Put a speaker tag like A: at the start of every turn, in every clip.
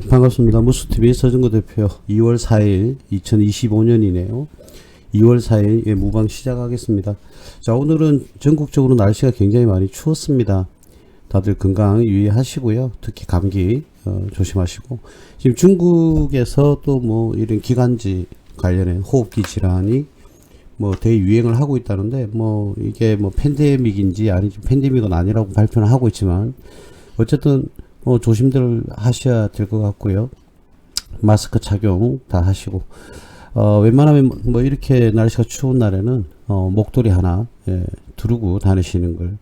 A: 반갑습니다. 무수TV 서정구 대표 2월 4일 2025년이네요. 2월 4일 무방 시작하겠습니다. 자, 오늘은 전국적으로 날씨가 굉장히 많이 추웠습니다. 다들 건강 유의하시고요. 특히 감기 조심하시고, 지금 중국에서 또 뭐 이런 기관지 관련된 호흡기 질환이 뭐 대유행을 하고 있다는데, 뭐 이게 뭐 팬데믹인지 아니지 팬데믹은 아니라고 발표는 하고 있지만 어쨌든 조심들 하셔야 될 것 같고요. 마스크 착용 다 하시고, 웬만하면 뭐 이렇게 날씨가 추운 날에는 목도리 하나 두르고 다니시는 걸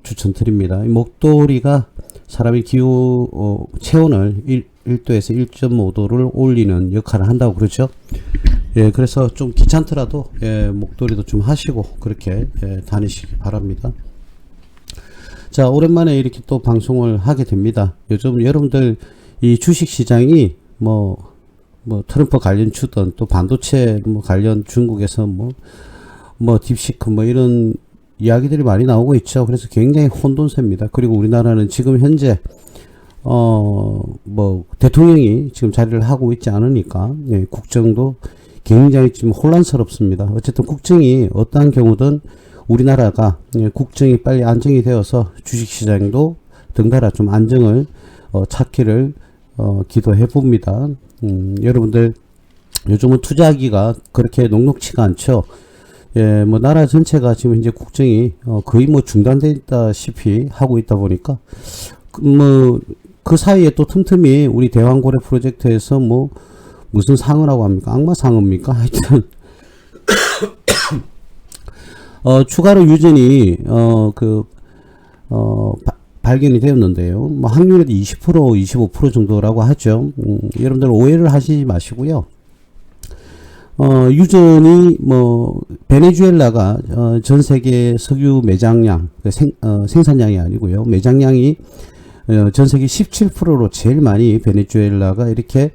A: 추천드립니다. 이 목도리가 사람의 체온을 1도에서 1.5도를 올리는 역할을 한다고 그러죠. 그래서 좀 귀찮더라도 목도리도 좀 하시고 그렇게 다니시기 바랍니다. 자, 오랜만에 이렇게 또 방송을 하게 됩니다. 요즘 여러분들 이 주식 시장이 뭐 트럼프 관련 주던 또 반도체 관련 중국에서 딥시크 이런 이야기들이 많이 나오고 있죠. 그래서 굉장히 혼돈세입니다. 그리고 우리나라는 지금 현재 대통령이 지금 자리를 하고 있지 않으니까 국정도 굉장히 지금 혼란스럽습니다. 어쨌든 국정이 어떠한 경우든 우리나라가 국정이 빨리 안정이 되어서 주식시장도 덩달아 좀 안정을 찾기를 기도해 봅니다. 여러분들 요즘은 투자하기가 그렇게 녹록치가 않죠. 나라 전체가 지금 이제 국정이 거의 중단되어 있다시피 하고 있다 보니까 그 사이에 또 틈틈이 우리 대왕고래 프로젝트에서 무슨 상어라고 합니까? 악마 상어입니까? 하여튼 추가로 유전이 발견이 되었는데요. 확률이 20% 25% 정도라고 하죠. 여러분들 오해를 하시지 마시고요. 유전이 베네수엘라가 전 세계 석유 매장량 생산량이 아니고요. 매장량이 전 세계 17%로 제일 많이 베네수엘라가 이렇게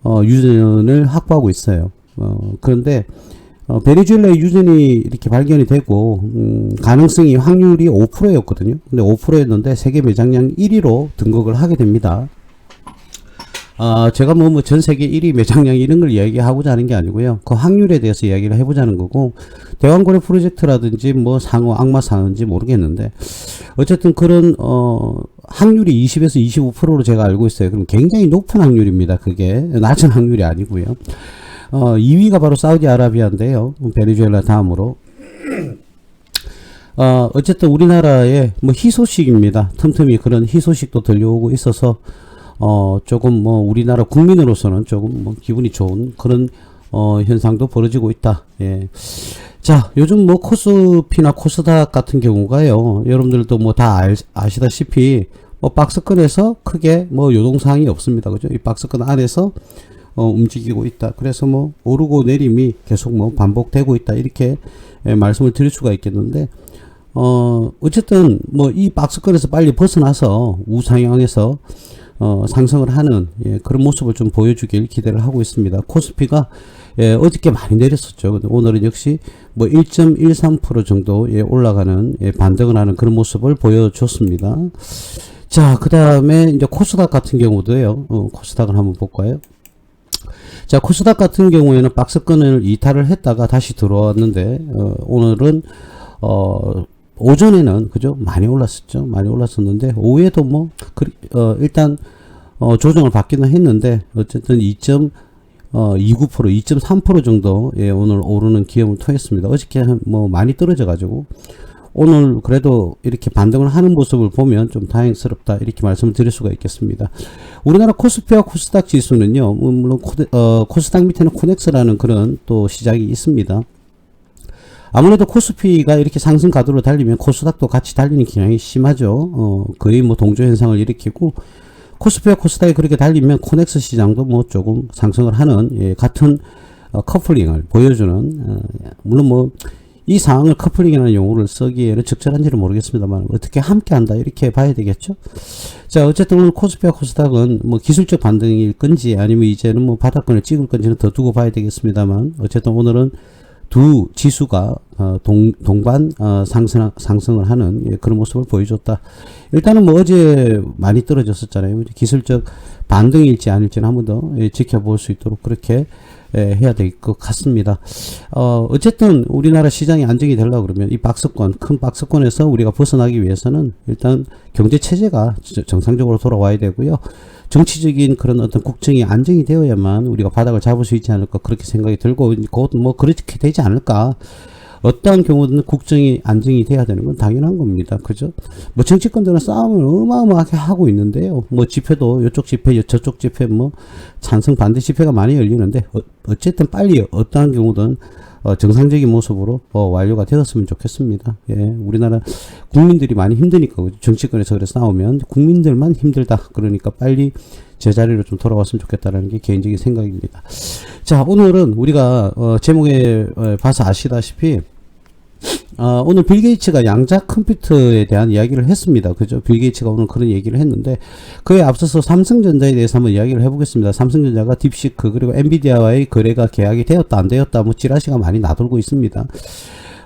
A: 유전을 확보하고 있어요. 그런데 베네수엘라의 유전이 이렇게 발견이 되고 가능성이 확률이 5%였거든요. 근데 5%였는데 세계 매장량 1위로 등극을 하게 됩니다. 제가 전 세계 1위 매장량 이런 걸 이야기하고자 하는 게 아니고요. 그 확률에 대해서 이야기를 해보자는 거고, 대왕고래 프로젝트라든지 상어, 악마 상어인지 모르겠는데 어쨌든 그런 확률이 20에서 25%로 제가 알고 있어요. 그럼 굉장히 높은 확률입니다. 그게 낮은 확률이 아니고요. 2위가 바로 사우디아라비아인데요. 베네수엘라 다음으로. 어쨌든 우리나라의 희소식입니다. 틈틈이 그런 희소식도 들려오고 있어서 조금 우리나라 국민으로서는 조금 기분이 좋은 그런 현상도 벌어지고 있다. 자, 요즘 코스피나 코스닥 같은 경우가요, 여러분들도 다 아시다시피 박스권에서 크게 요동사항이 없습니다. 그죠? 이 박스권 안에서 움직이고 있다. 그래서 오르고 내림이 계속 반복되고 있다. 이렇게 말씀을 드릴 수가 있겠는데, 어쨌든 이 박스권에서 빨리 벗어나서 우상향에서 상승을 하는 그런 모습을 좀 보여주길 기대를 하고 있습니다. 코스피가 어저께 많이 내렸었죠. 근데 오늘은 역시 1.13% 정도 올라가는 반등을 하는 그런 모습을 보여줬습니다. 자, 그 다음에 이제 코스닥 같은 경우도요. 코스닥을 한번 볼까요? 자, 코스닥 같은 경우에는 박스권을 이탈을 했다가 다시 들어왔는데, 오늘은 오전에는 그죠, 많이 올랐었죠. 많이 올랐었는데 오후에도 일단 조정을 받기는 했는데 어쨌든 2.29% 2.3% 정도 오늘 오르는 기염을 토했습니다. 어저께 많이 떨어져 가지고 오늘 그래도 이렇게 반등을 하는 모습을 보면 좀 다행스럽다, 이렇게 말씀을 드릴 수가 있겠습니다. 우리나라 코스피와 코스닥 지수는요, 물론 코스닥 밑에는 코넥스라는 그런 또 시장이 있습니다. 아무래도 코스피가 이렇게 상승 가도로 달리면 코스닥도 같이 달리는 경향이 심하죠. 거의 동조 현상을 일으키고, 코스피와 코스닥이 그렇게 달리면 코넥스 시장도 조금 상승을 하는 같은 커플링을 보여주는, 물론 이 상황을 커플링이라는 용어를 쓰기에는 적절한지는 모르겠습니다만 어떻게 함께 한다, 이렇게 봐야 되겠죠. 자, 어쨌든 오늘 코스피와 코스닥은 기술적 반등일 건지 아니면 이제는 바닥권을 찍을 건지는 더 두고 봐야 되겠습니다만, 어쨌든 오늘은 두 지수가 동반 상승을 하는 그런 모습을 보여줬다. 일단은 뭐 어제 많이 떨어졌었잖아요. 기술적 반등일지 아닐지는 한 번 더 지켜볼 수 있도록 그렇게 해야 될 것 같습니다. 어쨌든 우리나라 시장이 안정이 되려고 그러면 이 박스권, 큰 박스권에서 우리가 벗어나기 위해서는 일단 경제 체제가 정상적으로 돌아와야 되고요. 정치적인 그런 어떤 국정이 안정이 되어야만 우리가 바닥을 잡을 수 있지 않을까 그렇게 생각이 들고 곧 뭐 그렇게 되지 않을까. 어떠한 경우든 국정이 안정이 돼야 되는 건 당연한 겁니다. 그죠? 뭐 정치권들은 싸움을 어마어마하게 하고 있는데요. 뭐 집회도 이쪽 집회, 저쪽 집회, 뭐 찬성 반대 집회가 많이 열리는데 어쨌든 빨리 어떠한 경우든 정상적인 모습으로 완료가 되었으면 좋겠습니다. 예, 우리나라 국민들이 많이 힘드니까 정치권에서 그래 싸우면 국민들만 힘들다. 그러니까 빨리 제자리로 좀 돌아왔으면 좋겠다라는 게 개인적인 생각입니다. 자, 오늘은 우리가 제목에 봐서 아시다시피 오늘 빌 게이츠가 양자 컴퓨터에 대한 이야기를 했습니다. 그죠? 빌 게이츠가 오늘 그런 얘기를 했는데 그에 앞서서 삼성전자에 대해서 한번 이야기를 해보겠습니다. 삼성전자가 딥시크 그리고 엔비디아와의 거래가 계약이 되었다 안 되었다 뭐 찌라시가 많이 나돌고 있습니다.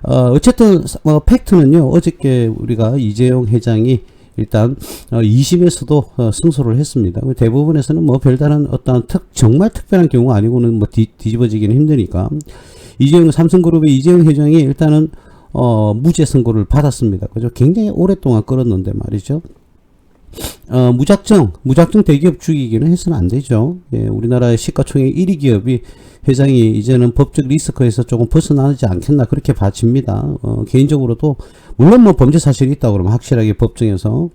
A: 어쨌든 팩트는요. 어저께 우리가 이재용 회장이 일단 2심에서도 승소를 했습니다. 대부분에서는 뭐 별다른 어떤 정말 특별한 경우가 아니고는 뭐 뒤집어지기는 힘드니까 이재용 삼성그룹의 이재용 회장이 일단은 무죄 선고를 받았습니다. 그죠? 굉장히 오랫동안 끌었는데 말이죠. 무작정 대기업 죽이기는 해서는 안 되죠. 예, 우리나라의 시가총액 1위 기업이 회장이 이제는 법적 리스크에서 조금 벗어나지 않겠나 그렇게 봐집니다. 개인적으로도 물론 뭐 범죄 사실이 있다 그러면 확실하게 법정에서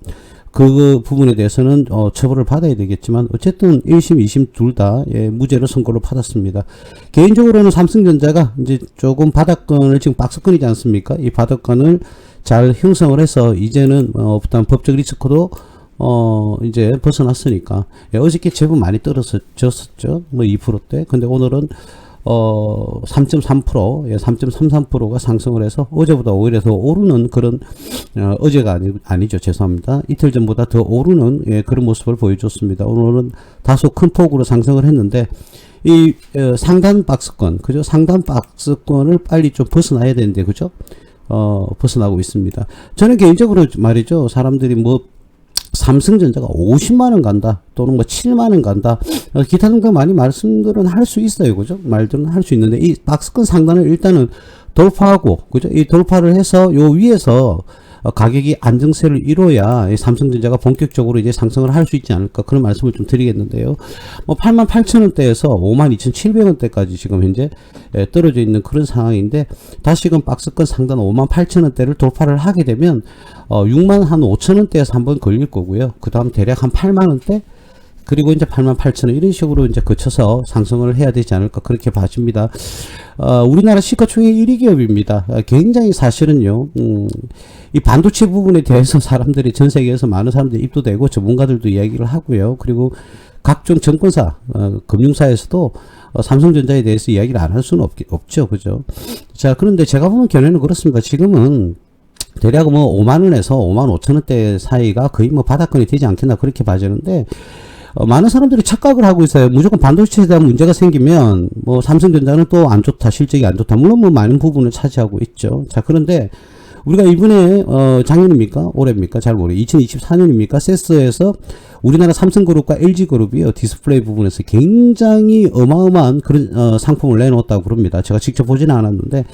A: 그 부분에 대해서는 처벌을 받아야 되겠지만 어쨌든 1심, 2심 둘 다 무죄로 선고를 받았습니다. 개인적으로는 삼성전자가 이제 조금 바닥권을 지금 박스권이지 않습니까? 이 바닥권을 잘 형성을 해서 이제는 어떤 법적 리스크도 이제 벗어났으니까 어저께 제법 많이 떨어졌었죠. 뭐 2%대. 근데 오늘은 3.3%, 3.33%가 상승을 해서 어제보다 오히려 더 오르는 그런 어제가 아니죠. 죄송합니다. 이틀 전보다 더 오르는 그런 모습을 보여줬습니다. 오늘은 다소 큰 폭으로 상승을 했는데 이 상단 박스권, 그죠? 상단 박스권을 빨리 좀 벗어나야 되는데, 그죠? 벗어나고 있습니다. 저는 개인적으로 말이죠. 사람들이 뭐 삼성전자가 50만원 간다 또는 뭐 7만원 간다 기타 등등 많이 말씀들은 할 수 있어요. 그죠? 말들은 할 수 있는데 이 박스권 상단을 일단은 돌파하고 그죠? 이 돌파를 해서 요 위에서 가격이 안정세를 이뤄야 이 삼성전자가 본격적으로 이제 상승을 할 수 있지 않을까 그런 말씀을 좀 드리겠는데요. 뭐 88,000원대에서 52,700원대까지 지금 현재 떨어져 있는 그런 상황인데 다시금 박스권 상단 58,000원대를 돌파를 하게 되면 65,000원대에서 한번 걸릴 거고요. 그 다음 대략 한 8만원대 그리고 이제 88,000원 이런 식으로 이제 거쳐서 상승을 해야 되지 않을까 그렇게 봐집니다. 우리나라 시가총액 1위 기업입니다. 굉장히 사실은요, 이 반도체 부분에 대해서 사람들이 전 세계에서 많은 사람들이 입도되고 전문가들도 이야기를 하고요. 그리고 각종 정권사, 금융사에서도 삼성전자에 대해서 이야기를 안 할 수는 없죠. 그죠? 자, 그런데 제가 보는 견해는 그렇습니다. 지금은 대략 뭐 5만원에서 55,000원대 사이가 거의 뭐 바닥권이 되지 않겠나 그렇게 봐지는데 많은 사람들이 착각을 하고 있어요. 무조건 반도체에 대한 문제가 생기면 뭐 삼성전자는 또 안 좋다, 실적이 안 좋다. 물론 뭐 많은 부분을 차지하고 있죠. 자, 그런데 우리가 이번에 작년입니까? 올해입니까? 잘 모르겠어요. 2024년입니까? 세스에서 우리나라 삼성그룹과 LG그룹이요 디스플레이 부분에서 굉장히 어마어마한 그런 상품을 내놓았다고 그럽니다. 제가 직접 보지는 않았는데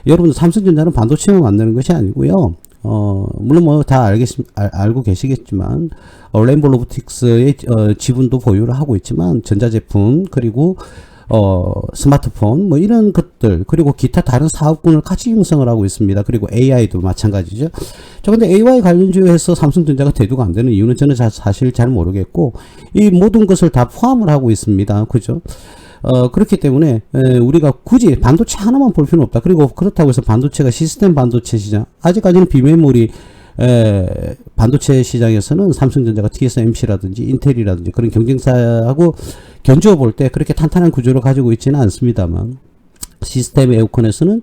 A: 여러분들 삼성전자는 반도체만 만드는 것이 아니고요. 물론 뭐 다 알고 계시겠지만, 레인보우 로보틱스의 지분도 보유를 하고 있지만, 전자제품, 그리고, 스마트폰, 뭐 이런 것들, 그리고 기타 다른 사업군을 같이 형성을 하고 있습니다. 그리고 AI도 마찬가지죠. 자, 근데 AI 관련주에서 삼성전자가 대두가 안 되는 이유는 저는 사실 잘 모르겠고, 이 모든 것을 다 포함을 하고 있습니다. 그죠? 그렇기 때문에 우리가 굳이 반도체 하나만 볼 필요는 없다. 그리고 그렇다고 해서 반도체가 시스템 반도체 시장 아직까지는 비메모리 반도체 시장에서는 삼성전자가 TSMC라든지 인텔이라든지 그런 경쟁사하고 견주어 볼 때 그렇게 탄탄한 구조를 가지고 있지는 않습니다만 시스템 에어컨에서는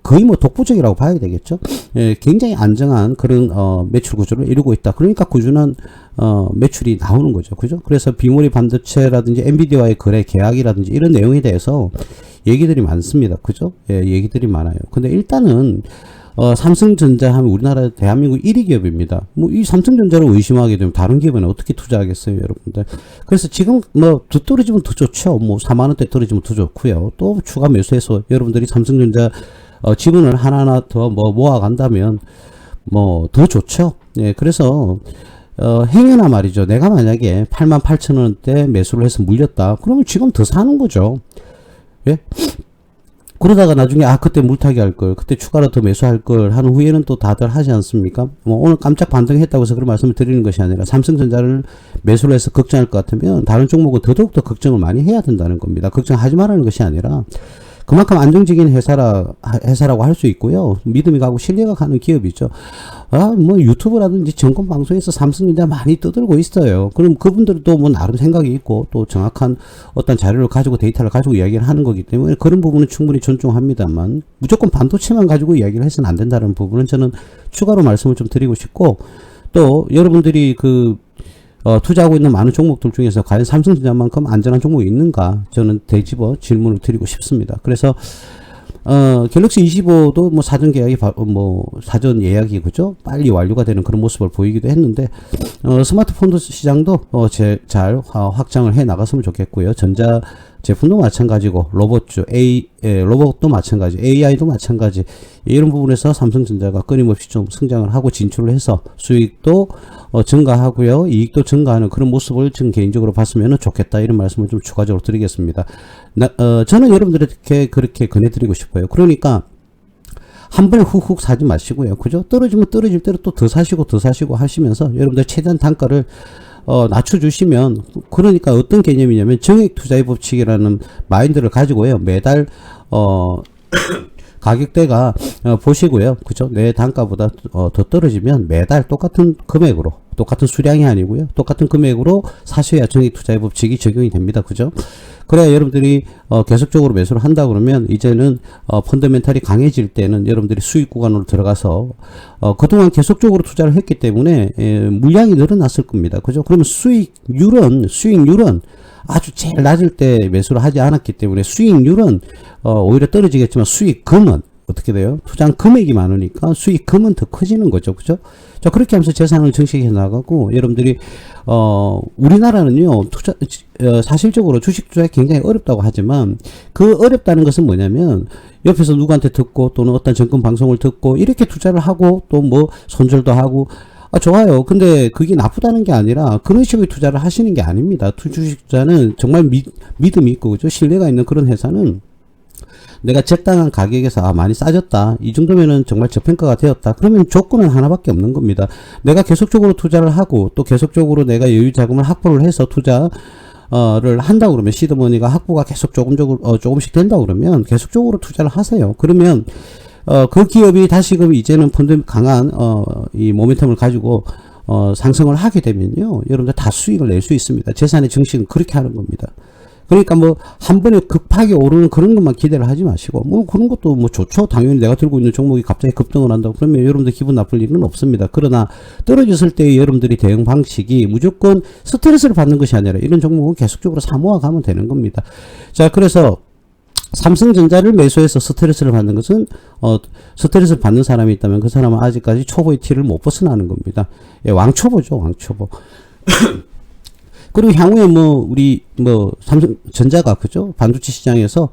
A: 거의 뭐 독보적이라고 봐야 되겠죠. 굉장히 안정한 그런 매출 구조를 이루고 있다. 그러니까 꾸준한 매출이 나오는 거죠. 그죠? 그래서 비메모리 반도체라든지 엔비디아와의 거래 계약이라든지 이런 내용에 대해서 얘기들이 많습니다. 그죠? 예, 얘기들이 많아요. 근데 일단은 삼성전자 하면 우리나라 대한민국 1위 기업입니다. 뭐 이 삼성전자를 의심하게 되면 다른 기업에는 어떻게 투자하겠어요, 여러분들. 그래서 지금 뭐 더 떨어지면 더 좋죠. 뭐 4만 원대 떨어지면 더 좋고요. 또 추가 매수해서 여러분들이 삼성전자 지분을 하나하나 더 뭐 모아간다면 뭐 더 좋죠. 예, 그래서 행여나 말이죠. 내가 만약에 88,000원대 매수를 해서 물렸다. 그러면 지금 더 사는 거죠. 예? 그러다가 나중에 그때 물타기 할 걸, 그때 추가로 더 매수할 걸 하는 후에는 또 다들 하지 않습니까? 뭐 오늘 깜짝 반등했다고 해서 그런 말씀을 드리는 것이 아니라 삼성전자를 매수를 해서 걱정할 것 같으면 다른 종목은 더더욱더 걱정을 많이 해야 된다는 겁니다. 걱정하지 말라는 것이 아니라 그만큼 안정적인 회사라고 할 수 있고요. 믿음이 가고 신뢰가 가는 기업이죠. 뭐 유튜브라든지 정권 방송에서 삼성전자 많이 떠들고 있어요. 그럼 그분들도 뭐 나름 생각이 있고 또 정확한 어떤 자료를 가지고 데이터를 가지고 이야기를 하는 거기 때문에 그런 부분은 충분히 존중합니다만 무조건 반도체만 가지고 이야기를 해서는 안 된다는 부분은 저는 추가로 말씀을 좀 드리고 싶고 또 여러분들이 투자하고 있는 많은 종목들 중에서 과연 삼성전자만큼 안전한 종목이 있는가 저는 되짚어 질문을 드리고 싶습니다. 그래서 갤럭시 25도 뭐 사전 계약이 사전 예약이 그죠 빨리 완료가 되는 그런 모습을 보이기도 했는데 스마트폰 시장도 잘 확장을 해 나갔으면 좋겠고요. 전자 제품도 마찬가지고 로봇도 마찬가지, AI도 마찬가지. 이런 부분에서 삼성전자가 끊임없이 좀 성장을 하고 진출을 해서 수익도 증가하고요, 이익도 증가하는 그런 모습을 지금 개인적으로 봤으면 좋겠다, 이런 말씀을 좀 추가적으로 드리겠습니다. 저는 여러분들에게 그렇게 권해드리고 싶어요. 그러니까 한 번에 훅훅 사지 마시고요, 그죠? 떨어지면 떨어질 대로 또 더 사시고 하시면서 여러분들 최대한 단가를 낮춰주시면, 그러니까 어떤 개념이냐면 정액 투자의 법칙이라는 마인드를 가지고요, 매달 가격대가 보시고요, 그죠? 내 단가보다 더 떨어지면 매달 똑같은 금액으로, 똑같은 수량이 아니고요, 똑같은 금액으로 사셔야 정액 투자의 법칙이 적용이 됩니다, 그죠? 그래야 여러분들이 계속적으로 매수를 한다 그러면 이제는 펀더멘탈이 강해질 때는 여러분들이 수익 구간으로 들어가서 그동안 계속적으로 투자를 했기 때문에 물량이 늘어났을 겁니다, 그죠? 그러면 수익률은 아주 제일 낮을 때 매수를 하지 않았기 때문에 수익률은 오히려 떨어지겠지만 수익금은 어떻게 돼요? 투자한 금액이 많으니까 수익금은 더 커지는 거죠, 그죠? 자, 그렇게 하면서 재산을 증식해 나가고, 여러분들이 우리나라는요, 사실적으로 주식 투자가 굉장히 어렵다고 하지만 그 어렵다는 것은 뭐냐면 옆에서 누구한테 듣고 또는 어떤 정권 방송을 듣고 이렇게 투자를 하고 또 뭐 손절도 하고 좋아요. 근데 그게 나쁘다는 게 아니라 그런 식의 투자를 하시는 게 아닙니다. 주식 투자는 정말 믿음이 있고, 그죠? 신뢰가 있는 그런 회사는 내가 적당한 가격에서 많이 싸졌다, 이 정도면은 정말 저평가가 되었다, 그러면 조건은 하나밖에 없는 겁니다. 내가 계속적으로 투자를 하고 또 계속적으로 내가 여유 자금을 확보를 해서 투자를 한다 그러면, 시드머니가 확보가 계속 조금씩 된다 그러면 계속적으로 투자를 하세요. 그러면 그 기업이 다시금 이제는 펀드 강한 이 모멘텀을 가지고 상승을 하게 되면요, 여러분들 다 수익을 낼 수 있습니다. 재산의 증식은 그렇게 하는 겁니다. 그러니까 뭐 한 번에 급하게 오르는 그런 것만 기대를 하지 마시고, 뭐 그런 것도 뭐 좋죠. 당연히 내가 들고 있는 종목이 갑자기 급등을 한다고 그러면 여러분들 기분 나쁠 일은 없습니다. 그러나 떨어졌을 때 여러분들이 대응 방식이 무조건 스트레스를 받는 것이 아니라 이런 종목은 계속적으로 사모아 가면 되는 겁니다. 자, 그래서 삼성전자를 매수해서 스트레스를 받는 것은 스트레스를 받는 사람이 있다면 그 사람은 아직까지 초보의 티를 못 벗어나는 겁니다. 예, 왕초보죠, 왕초보. 그리고 향후에 우리 삼성전자가, 그죠? 반도체 시장에서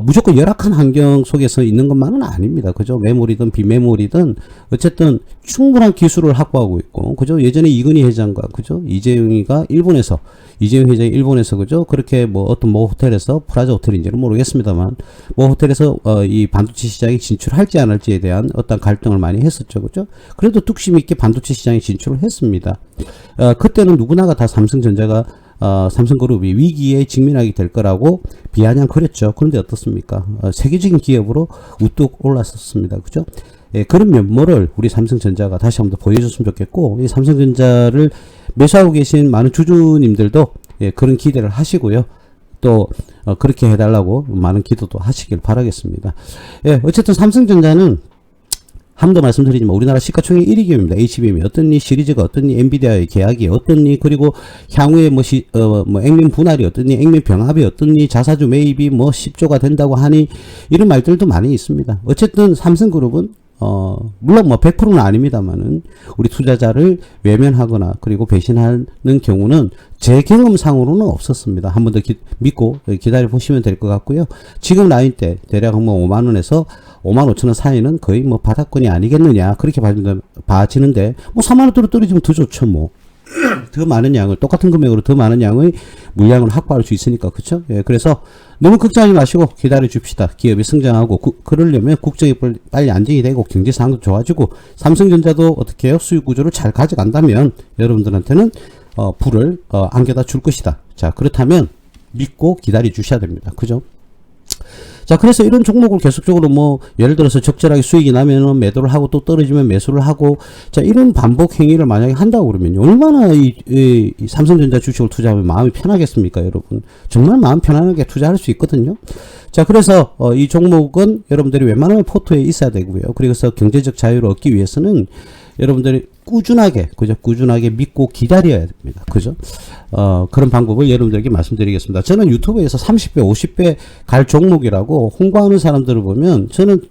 A: 무조건 열악한 환경 속에서 있는 것만은 아닙니다. 그죠? 메모리든 비메모리든 어쨌든 충분한 기술을 확보하고 있고, 그죠? 예전에 이건희 회장과, 그죠? 이재용 회장이 일본에서, 그죠? 그렇게 어떤 호텔에서, 프라자 호텔인지는 모르겠습니다만, 호텔에서 이 반도체 시장에 진출할지 안 할지에 대한 어떤 갈등을 많이 했었죠. 그죠? 그래도 뚝심 있게 반도체 시장에 진출을 했습니다. 그때는 누구나가 다 삼성전자가 삼성그룹이 위기에 직면하게 될 거라고 비아냥거렸죠. 그런데 어떻습니까? 세계적인 기업으로 우뚝 올랐었습니다. 그죠? 예, 그런 면모를 우리 삼성전자가 다시 한번 더 보여줬으면 좋겠고, 이 삼성전자를 매수하고 계신 많은 주주님들도 그런 기대를 하시고요. 또 그렇게 해달라고 많은 기도도 하시길 바라겠습니다. 예, 어쨌든 삼성전자는 한 번 더 말씀드리지만 우리나라 시가총액 1위 기업입니다. HBM이 어떻니, 시리즈가 어떻니, 엔비디아의 계약이 어떻니, 그리고 향후에 뭐 액면 분할이 어떻니, 액면 병합이 어떻니, 자사주 매입이 뭐 10조가 된다고 하니 이런 말들도 많이 있습니다. 어쨌든 삼성그룹은 물론 뭐 100%는 아닙니다만은 우리 투자자를 외면하거나 그리고 배신하는 경우는 제 경험상으로는 없었습니다. 한 번 더 믿고 기다려 보시면 될 것 같고요. 지금 라인대 대략 뭐 5만원에서 5만 5천원 사이는 거의 뭐 바닥권이 아니겠느냐 그렇게 봐지는데 뭐 3만원대로 떨어지면 더 좋죠 뭐. 더 많은 양을 똑같은 금액으로 더 많은 양의 물량을 확보할 수 있으니까 그렇죠? 예, 그래서 너무 걱정하지 마시고 기다려 줍시다. 기업이 성장하고 그러려면 국정이 빨리 안정이 되고 경제 상황도 좋아지고 삼성전자도 어떻게 해요? 수익 구조를 잘 가져간다면 여러분들한테는 불을 안겨다 줄 것이다. 자, 그렇다면 믿고 기다려 주셔야 됩니다. 그죠? 자, 그래서 이런 종목을 계속적으로 뭐 예를 들어서 적절하게 수익이 나면은 매도를 하고 또 떨어지면 매수를 하고, 자, 이런 반복 행위를 만약에 한다고 그러면요, 얼마나 이 삼성전자 주식을 투자하면 마음이 편하겠습니까, 여러분? 정말 마음 편안하게 투자할 수 있거든요. 자, 그래서 이 종목은 여러분들이 웬만하면 포트에 있어야 되고요. 그래서 경제적 자유를 얻기 위해서는 여러분들이 꾸준하게, 그죠? 꾸준하게 믿고 기다려야 됩니다. 그죠? 그런 방법을 여러분들에게 말씀드리겠습니다. 저는 유튜브에서 30배, 50배 갈 종목이라고 홍보하는 사람들을 보면 저는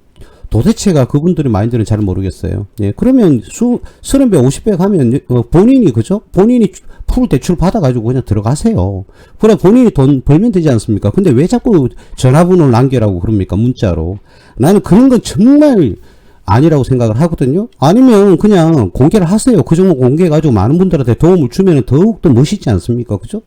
A: 도대체가 그분들의 마인드는 잘 모르겠어요. 예, 그러면 30배, 50배 가면 본인이, 그죠? 본인이 풀 대출 받아가지고 그냥 들어가세요. 그래, 본인이 돈 벌면 되지 않습니까? 근데 왜 자꾸 전화번호를 남겨라고 그럽니까? 문자로. 나는 그런 건 정말 아니라고 생각을 하거든요. 아니면 그냥 공개를 하세요. 그 종목 공개해가지고 많은 분들한테 도움을 주면 더욱더 멋있지 않습니까? 그죠?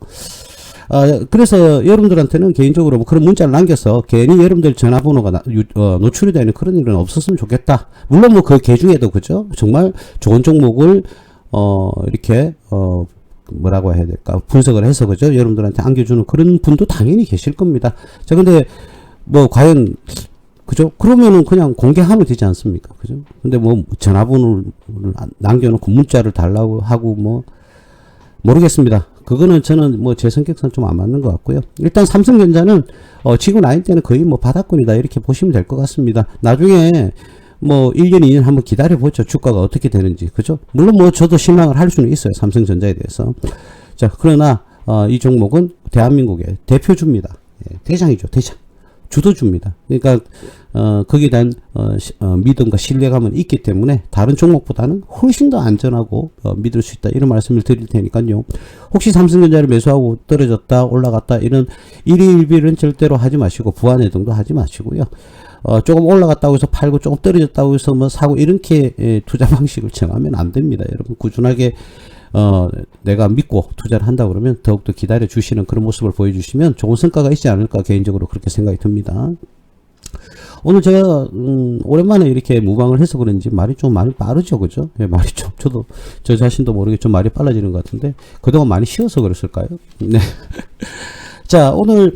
A: 그래서 여러분들한테는 개인적으로 뭐 그런 문자를 남겨서 괜히 여러분들 전화번호가 노출이 되는 그런 일은 없었으면 좋겠다. 물론 뭐 그 개중에도 그죠? 정말 좋은 종목을 이렇게 뭐라고 해야 될까? 분석을 해서 그죠? 여러분들한테 안겨주는 그런 분도 당연히 계실 겁니다. 자, 근데 뭐 과연 그죠? 그러면은 그냥 공개하면 되지 않습니까? 그죠? 근데 뭐 전화번호를 남겨놓고 문자를 달라고 하고 뭐 모르겠습니다. 그거는 저는 뭐 제 성격상 좀 안 맞는 것 같고요. 일단 삼성전자는 지금 라인 때는 거의 뭐 바닥권이다 이렇게 보시면 될 것 같습니다. 나중에 뭐 1년, 2년 한번 기다려보죠. 주가가 어떻게 되는지. 그죠? 물론 뭐 저도 실망을 할 수는 있어요. 삼성전자에 대해서. 자, 그러나 이 종목은 대한민국의 대표주입니다. 예, 대장이죠. 대장. 주도줍니다. 그러니까 거기에 대한 믿음과 신뢰감은 있기 때문에 다른 종목보다는 훨씬 더 안전하고 믿을 수 있다 이런 말씀을 드릴 테니까요. 혹시 삼성전자를 매수하고 떨어졌다 올라갔다 이런 일희일비는 절대로 하지 마시고 부안해동도 하지 마시고요. 조금 올라갔다고 해서 팔고 조금 떨어졌다고 해서 뭐 사고 이렇게 투자 방식을 정하면 안 됩니다. 여러분 꾸준하게 내가 믿고 투자를 한다 그러면 더욱더 기다려 주시는 그런 모습을 보여주시면 좋은 성과가 있지 않을까 개인적으로 그렇게 생각이 듭니다. 오늘 제가 오랜만에 이렇게 무방을 해서 그런지 말이 좀 많이 빠르죠, 그죠? 예, 말이 좀 저도 저 자신도 모르게 좀 말이 빨라지는 것 같은데 그동안 많이 쉬어서 그랬을까요? 네. 자, 오늘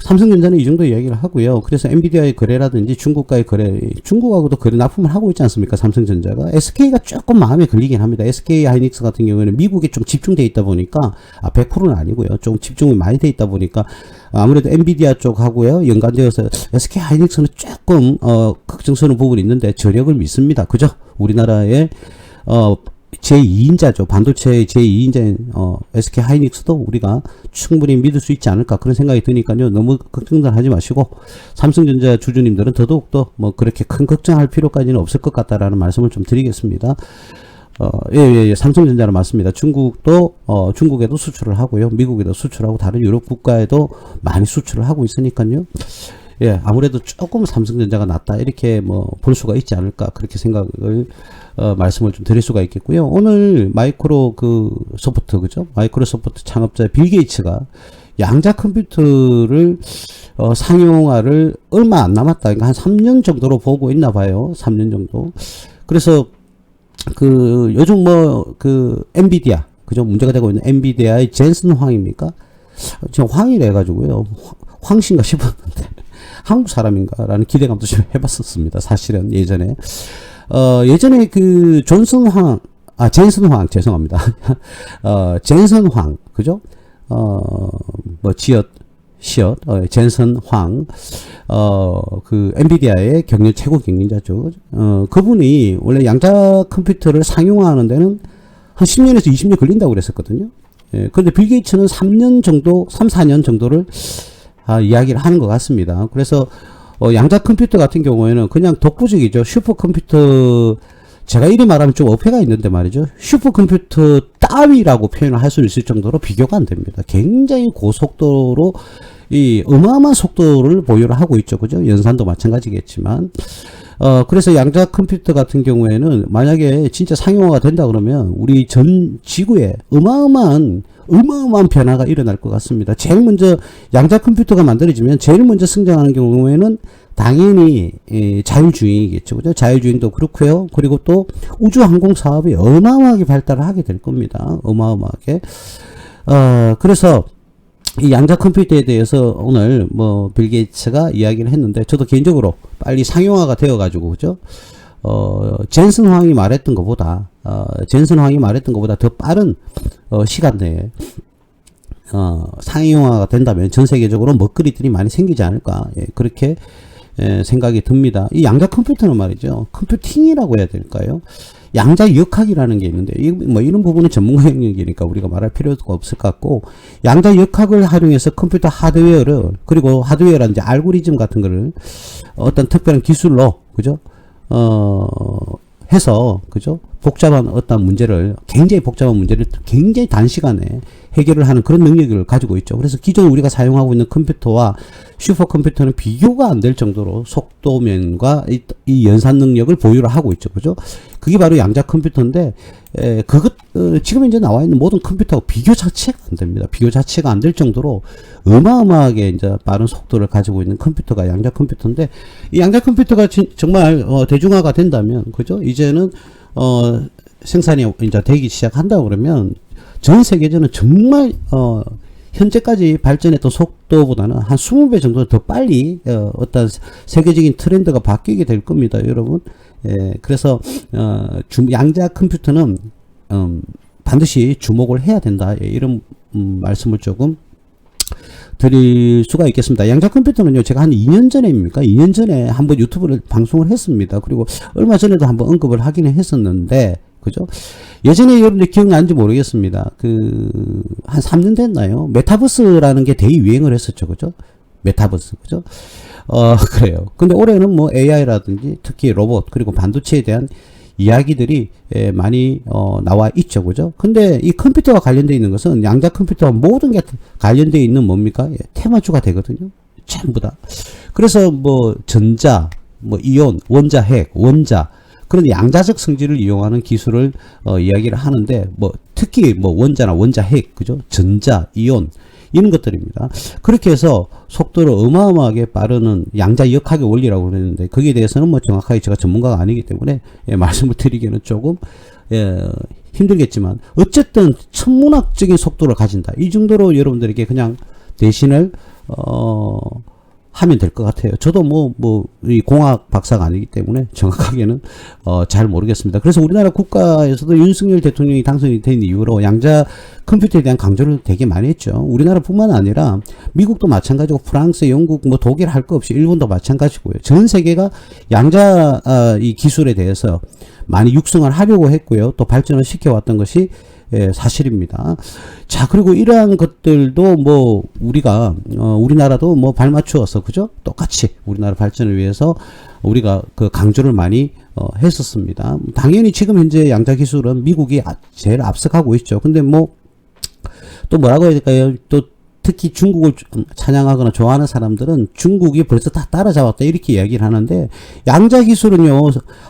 A: 삼성전자는 이 정도 이야기를 하고요. 그래서 엔비디아의 거래라든지 중국과의 거래, 중국하고도 거래 납품을 하고 있지 않습니까? 삼성전자가. SK가 조금 마음에 걸리긴 합니다. SK 하이닉스 같은 경우에는 미국에 좀 집중돼 있다 보니까 100%는 아니고요. 좀 집중이 많이 돼 있다 보니까 아무래도 엔비디아 쪽하고요 연관되어서 SK 하이닉스는 조금 걱정스러운 부분이 있는데 저력을 믿습니다. 그죠? 우리나라의 제2인자죠. 반도체의 제2인자인 SK 하이닉스도 우리가 충분히 믿을 수 있지 않을까 그런 생각이 드니까요. 너무 걱정들 하지 마시고 삼성전자 주주님들은 더더욱더 뭐 그렇게 큰 걱정할 필요까지는 없을 것 같다라는 말씀을 좀 드리겠습니다. 예, 삼성전자는 맞습니다. 중국도 중국에도 수출을 하고요. 미국에도 수출하고 다른 유럽 국가에도 많이 수출을 하고 있으니까요. 예, 아무래도 조금 삼성전자가 낫다 이렇게 뭐 볼 수가 있지 않을까 그렇게 생각을 말씀을 좀 드릴 수가 있겠고요. 오늘 마이크로 소프트 그죠? 마이크로소프트 창업자 빌 게이츠가 양자 컴퓨터를 상용화를 얼마 안 남았다. 그러니까 한 3년 정도로 보고 있나 봐요. 3년 정도. 그래서 요즘 엔비디아 그죠? 문제가 되고 있는 엔비디아의 젠슨 황입니까? 지금 황이래 가지고요. 황신가 싶었는데 한국 사람인가라는 기대감도 좀 해봤었습니다. 사실은 예전에 젠슨 황 죄송합니다. 젠슨 황 그죠? 지읒 시엇, 젠슨 황, 그 엔비디아의 최고 경영자죠. 그분이 원래 양자 컴퓨터를 상용화하는 데는 한 10년에서 20년 걸린다고 그랬었거든요. 예, 그런데 빌 게이츠는 3년 정도, 3, 4년 정도를 이야기를 하는 것 같습니다. 그래서 양자 컴퓨터 같은 경우에는 그냥 독보적이죠. 슈퍼컴퓨터, 제가 이리 말하면 좀 어폐가 있는데 말이죠. 슈퍼컴퓨터 따위라고 표현을 할 수 있을 정도로 비교가 안 됩니다. 굉장히 고속도로 이 어마어마한 속도를 보유를 하고 있죠. 그죠? 연산도 마찬가지겠지만. 그래서 양자 컴퓨터 같은 경우에는 만약에 진짜 상용화가 된다 그러면 우리 전 지구에 어마어마한 변화가 일어날 것 같습니다. 제일 먼저 양자 컴퓨터가 만들어지면 제일 먼저 성장하는 경우에는 당연히 자율주행이겠죠. 그죠? 자율주행도 그렇고요. 그리고 또 우주항공 사업이 어마어마하게 발달을 하게 될 겁니다. 어마어마하게. 그래서 이 양자 컴퓨터에 대해서 오늘 뭐 빌 게이츠가 이야기를 했는데 저도 개인적으로 빨리 상용화가 되어 가지고 그죠? 젠슨 황이 말했던 것보다 더 빠른 시간 내에 상용화가 된다면 전 세계적으로 먹거리들이 많이 생기지 않을까, 예, 그렇게 생각이 듭니다. 이 양자 컴퓨터는 말이죠, 컴퓨팅이라고 해야 될까요? 양자 역학이라는 게 있는데, 뭐 이런 부분은 전문가 영역이니까 우리가 말할 필요가 없을 것 같고, 양자 역학을 활용해서 컴퓨터 하드웨어를, 그리고 하드웨어라든지 알고리즘 같은 거를 어떤 특별한 기술로, 그죠? 해서, 그죠? 굉장히 복잡한 문제를 굉장히 단시간에 해결을 하는 그런 능력을 가지고 있죠. 그래서 기존 우리가 사용하고 있는 컴퓨터와 슈퍼컴퓨터는 비교가 안 될 정도로 속도면과 이 연산 능력을 보유를 하고 있죠. 그죠? 그게 바로 양자 컴퓨터인데, 지금 이제 나와 있는 모든 컴퓨터하고 비교 자체가 안 됩니다. 비교 자체가 안 될 정도로 어마어마하게 이제 빠른 속도를 가지고 있는 컴퓨터가 양자 컴퓨터인데, 이 양자 컴퓨터가 정말 대중화가 된다면, 그죠? 이제는 생산이 이제 되기 시작한다 그러면 전 세계적으로 정말 현재까지 발전했던 속도보다는 한 20배 정도 더 빨리 어떤 세계적인 트렌드가 바뀌게 될 겁니다, 여러분. 예, 그래서 양자 컴퓨터는 반드시 주목을 해야 된다, 예, 이런 말씀을 조금 드릴 수가 있겠습니다. 양자 컴퓨터는요, 제가 한 2년 전에입니까? 2년 전에 한번 유튜브를 방송을 했습니다. 그리고 얼마 전에도 한번 언급을 하기는 했었는데, 그죠? 예전에 여러분들 기억나는지 모르겠습니다. 한 3년 됐나요? 메타버스라는 게 대유행을 했었죠. 그죠? 메타버스. 그죠? 그래요. 근데 올해는 뭐 AI라든지 특히 로봇, 그리고 반도체에 대한 이야기들이 많이 나와 있죠. 그죠? 근데 이 컴퓨터와 관련되어 있는 것은 양자 컴퓨터와 모든 게 관련되어 있는 뭡니까? 테마주가 되거든요. 전부 다. 그래서 뭐 전자, 뭐 이온, 원자, 핵, 원자, 그런 양자적 성질을 이용하는 기술을 이야기를 하는데, 뭐 특히 뭐 원자나 원자, 핵, 그죠? 전자, 이온, 이런 것들입니다. 그렇게 해서 속도를 어마어마하게 빠르는 양자 역학의 원리라고 그랬는데, 거기에 대해서는 뭐 정확하게 제가 전문가가 아니기 때문에 말씀을 드리기는 조금 힘들겠지만, 어쨌든 천문학적인 속도를 가진다, 이 정도로 여러분들에게 그냥 대신을 하면 될 것 같아요. 저도 이 공학 박사가 아니기 때문에 정확하게는 잘 모르겠습니다. 그래서 우리나라 국가에서도 윤석열 대통령이 당선이 된 이후로 양자 컴퓨터에 대한 강조를 되게 많이 했죠. 우리나라뿐만 아니라 미국도 마찬가지고, 프랑스, 영국, 뭐 독일 할 거 없이 일본도 마찬가지고요. 전 세계가 양자 이 기술에 대해서 많이 육성을 하려고 했고요. 또 발전을 시켜왔던 것이 사실입니다. 자, 그리고 이러한 것들도 뭐 우리나라도 뭐 발맞추어서, 그죠? 똑같이 우리나라 발전을 위해서 우리가 그 강조를 많이 했었습니다. 당연히 지금 현재 양자 기술은 미국이 제일 앞서가고 있죠. 근데 또 뭐라고 해야 될까요? 또 특히 중국을 찬양하거나 좋아하는 사람들은 중국이 벌써 다 따라잡았다, 이렇게 이야기를 하는데, 양자 기술은요,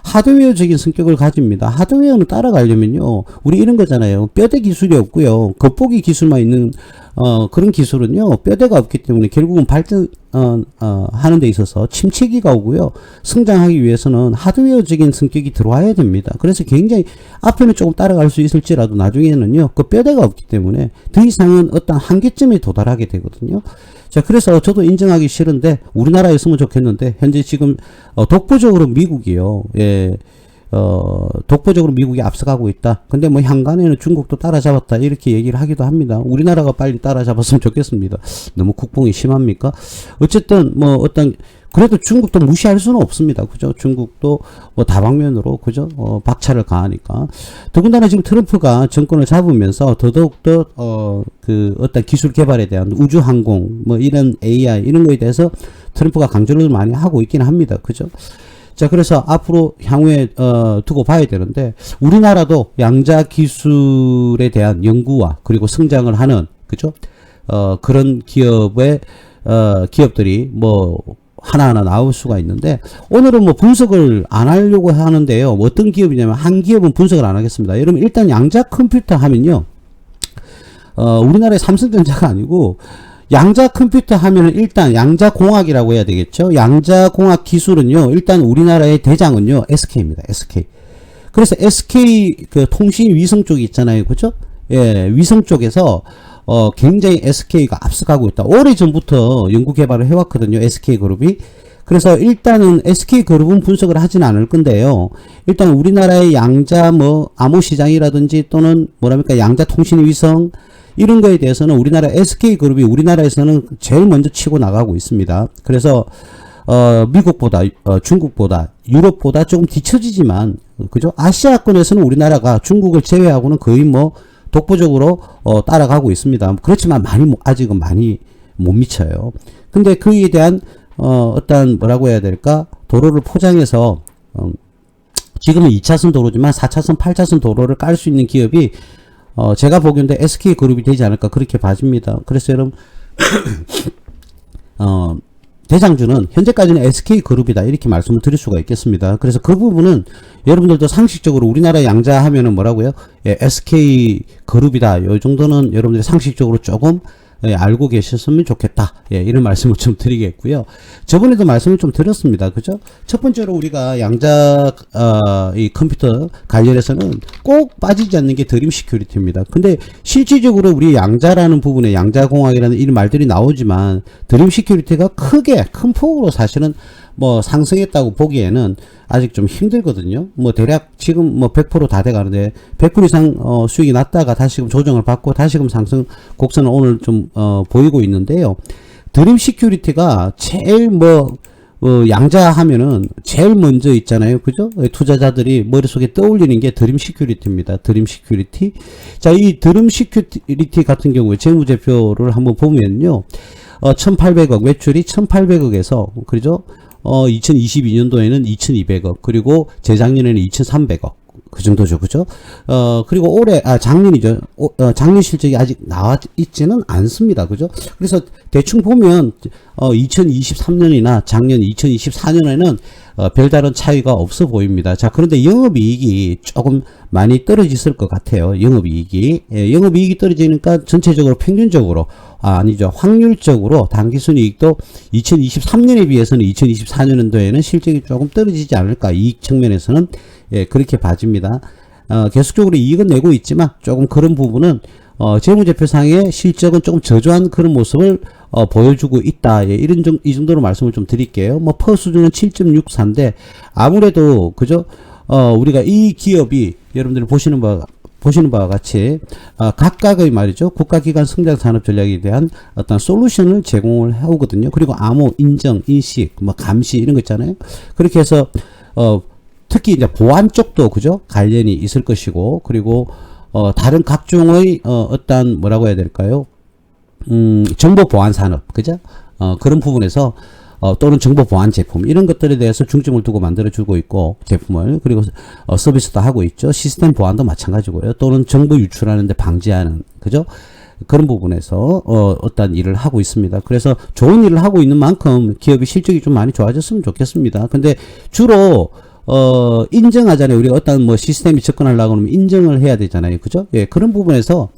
A: 하드웨어적인 성격을 가집니다. 하드웨어는 따라가려면요, 우리 이런 거잖아요. 뼈대 기술이 없고요, 겉보기 기술만 있는 그런 기술은요, 뼈대가 없기 때문에 결국은 발전 하는 데 있어서 침체기가 오고요, 성장하기 위해서는 하드웨어적인 성격이 들어와야 됩니다. 그래서 굉장히 앞에는 조금 따라갈 수 있을지라도 나중에는요, 그 뼈대가 없기 때문에 더 이상은 어떤 한계점에 도달하게 되거든요. 자, 그래서 저도 인정하기 싫은데 우리나라였으면 좋겠는데, 현재 지금 독보적으로 미국이요, 예, 독보적으로 미국이 앞서가고 있다. 근데 뭐 향간에는 중국도 따라잡았다. 이렇게 얘기를 하기도 합니다. 우리나라가 빨리 따라잡았으면 좋겠습니다. 너무 국뽕이 심합니까? 어쨌든 뭐 그래도 중국도 무시할 수는 없습니다. 그죠? 중국도 뭐 다방면으로, 그죠? 박차를 가하니까. 더군다나 지금 트럼프가 정권을 잡으면서 더더욱더, 어떤 기술 개발에 대한 우주항공, 뭐 이런 AI, 이런 거에 대해서 트럼프가 강조를 많이 하고 있긴 합니다. 그죠? 자, 그래서 앞으로 향후에, 두고 봐야 되는데, 우리나라도 양자 기술에 대한 연구와 그리고 성장을 하는, 그죠? 그런 기업들이 뭐, 하나하나 나올 수가 있는데, 오늘은 뭐 분석을 안 하려고 하는데요. 어떤 기업이냐면, 한 기업은 분석을 안 하겠습니다. 여러분, 일단 양자 컴퓨터 하면요, 우리나라의 삼성전자가 아니고, 양자 컴퓨터 하면은 일단 양자공학이라고 해야 되겠죠. 양자공학 기술은요, 일단 우리나라의 대장은요, SK입니다. SK. 그래서 SK 그 통신 위성 쪽이 있잖아요. 그죠? 예, 위성 쪽에서 굉장히 SK가 앞서가고 있다. 오래전부터 연구개발을 해왔거든요. SK그룹이. 그래서 일단은 SK그룹은 분석을 하지는 않을 건데요. 일단 우리나라의 양자 암호 시장이라든지 또는 뭐랍니까 양자 통신 위성 이런 거에 대해서는 우리나라 SK그룹이 우리나라에서는 제일 먼저 치고 나가고 있습니다. 그래서 미국보다 중국보다 유럽보다 조금 뒤처지지만 그죠? 아시아권에서는 우리나라가 중국을 제외하고는 거의 뭐 독보적으로 따라가고 있습니다. 그렇지만 아직은 많이 못 미쳐요. 근데 그에 대한 어떤 뭐라고 해야 될까? 도로를 포장해서 지금은 2차선 도로지만 4차선, 8차선 도로를 깔 수 있는 기업이 제가 보기에는 SK그룹이 되지 않을까 그렇게 봐집니다. 그래서 여러분 대장주는 현재까지는 SK그룹이다 이렇게 말씀을 드릴 수가 있겠습니다. 그래서 그 부분은 여러분들도 상식적으로 우리나라 양자 하면은 뭐라고요? 예, SK그룹이다. 이 정도는 여러분들이 상식적으로 조금 알고 계셨으면 좋겠다. 예, 이런 말씀을 좀 드리겠고요. 저번에도 말씀을 좀 드렸습니다. 그죠? 첫 번째로 우리가 양자, 이 컴퓨터 관련해서는 꼭 빠지지 않는 게 드림 시큐리티입니다. 근데 실질적으로 우리 양자라는 부분에 양자공학이라는 이런 말들이 나오지만 드림 시큐리티가 큰 폭으로 사실은 뭐 상승했다고 보기에는 아직 좀 힘들거든요. 뭐 대략 지금 뭐 100%다 돼가는데 100% 이상 수익이 났다가 다시금 조정을 받고 다시금 상승 곡선을 오늘 좀 보이고 있는데요. 드림 시큐리티가 제일 양자 하면은 제일 먼저 있잖아요. 그죠? 투자자들이 머릿속에 떠올리는 게 드림 시큐리티입니다. 드림 시큐리티. 자, 이 드림 시큐리티 같은 경우에 재무제표를 한번 보면요. 1800억, 매출이 1800억에서, 그죠? 2022년도에는 2200억, 그리고 재작년에는 2300억. 그 정도죠. 그죠? 그리고 작년이죠. 작년 실적이 아직 나와 있지는 않습니다. 그죠? 그래서 대충 보면, 2023년이나 작년 2024년에는, 별다른 차이가 없어 보입니다. 자, 그런데 영업이익이 조금 많이 떨어졌을 것 같아요. 영업이익이. 예, 영업이익이 떨어지니까 전체적으로 평균적으로, 아니죠. 확률적으로 당기순이익도 2023년에 비해서는 2024년도에는 실적이 조금 떨어지지 않을까. 이익 측면에서는. 예, 그렇게 봐집니다. 계속적으로 이익은 내고 있지만 조금 그런 부분은 재무제표상의 실적은 조금 저조한 그런 모습을 보여주고 있다. 예, 이 정도로 말씀을 좀 드릴게요. 뭐 퍼 수준은 7.64인데 아무래도 그죠? 우리가 이 기업이 여러분들이 보시는 바와 같이 각각의 말이죠. 국가기관 성장 산업 전략에 대한 어떤 솔루션을 제공을 하거든요. 그리고 암호, 인정, 인식, 뭐 감시 이런 거 있잖아요. 그렇게 해서 특히 이제 보안 쪽도 그죠? 관련이 있을 것이고, 그리고 다른 각종의 어떤 뭐라고 해야 될까요? 정보 보안 산업, 그죠? 그런 부분에서 또는 정보 보안 제품 이런 것들에 대해서 중점을 두고 만들어주고 있고 제품을 그리고 서비스도 하고 있죠. 시스템 보안도 마찬가지고요. 또는 정보 유출하는데 방지하는 그죠? 그런 부분에서 어떤 일을 하고 있습니다. 그래서 좋은 일을 하고 있는 만큼 기업이 실적이 좀 많이 좋아졌으면 좋겠습니다. 근데 주로 인정하잖아요. 우리가 어떤 뭐 시스템이 접근하려고 하면 인정을 해야 되잖아요. 그죠? 예, 그런 부분에서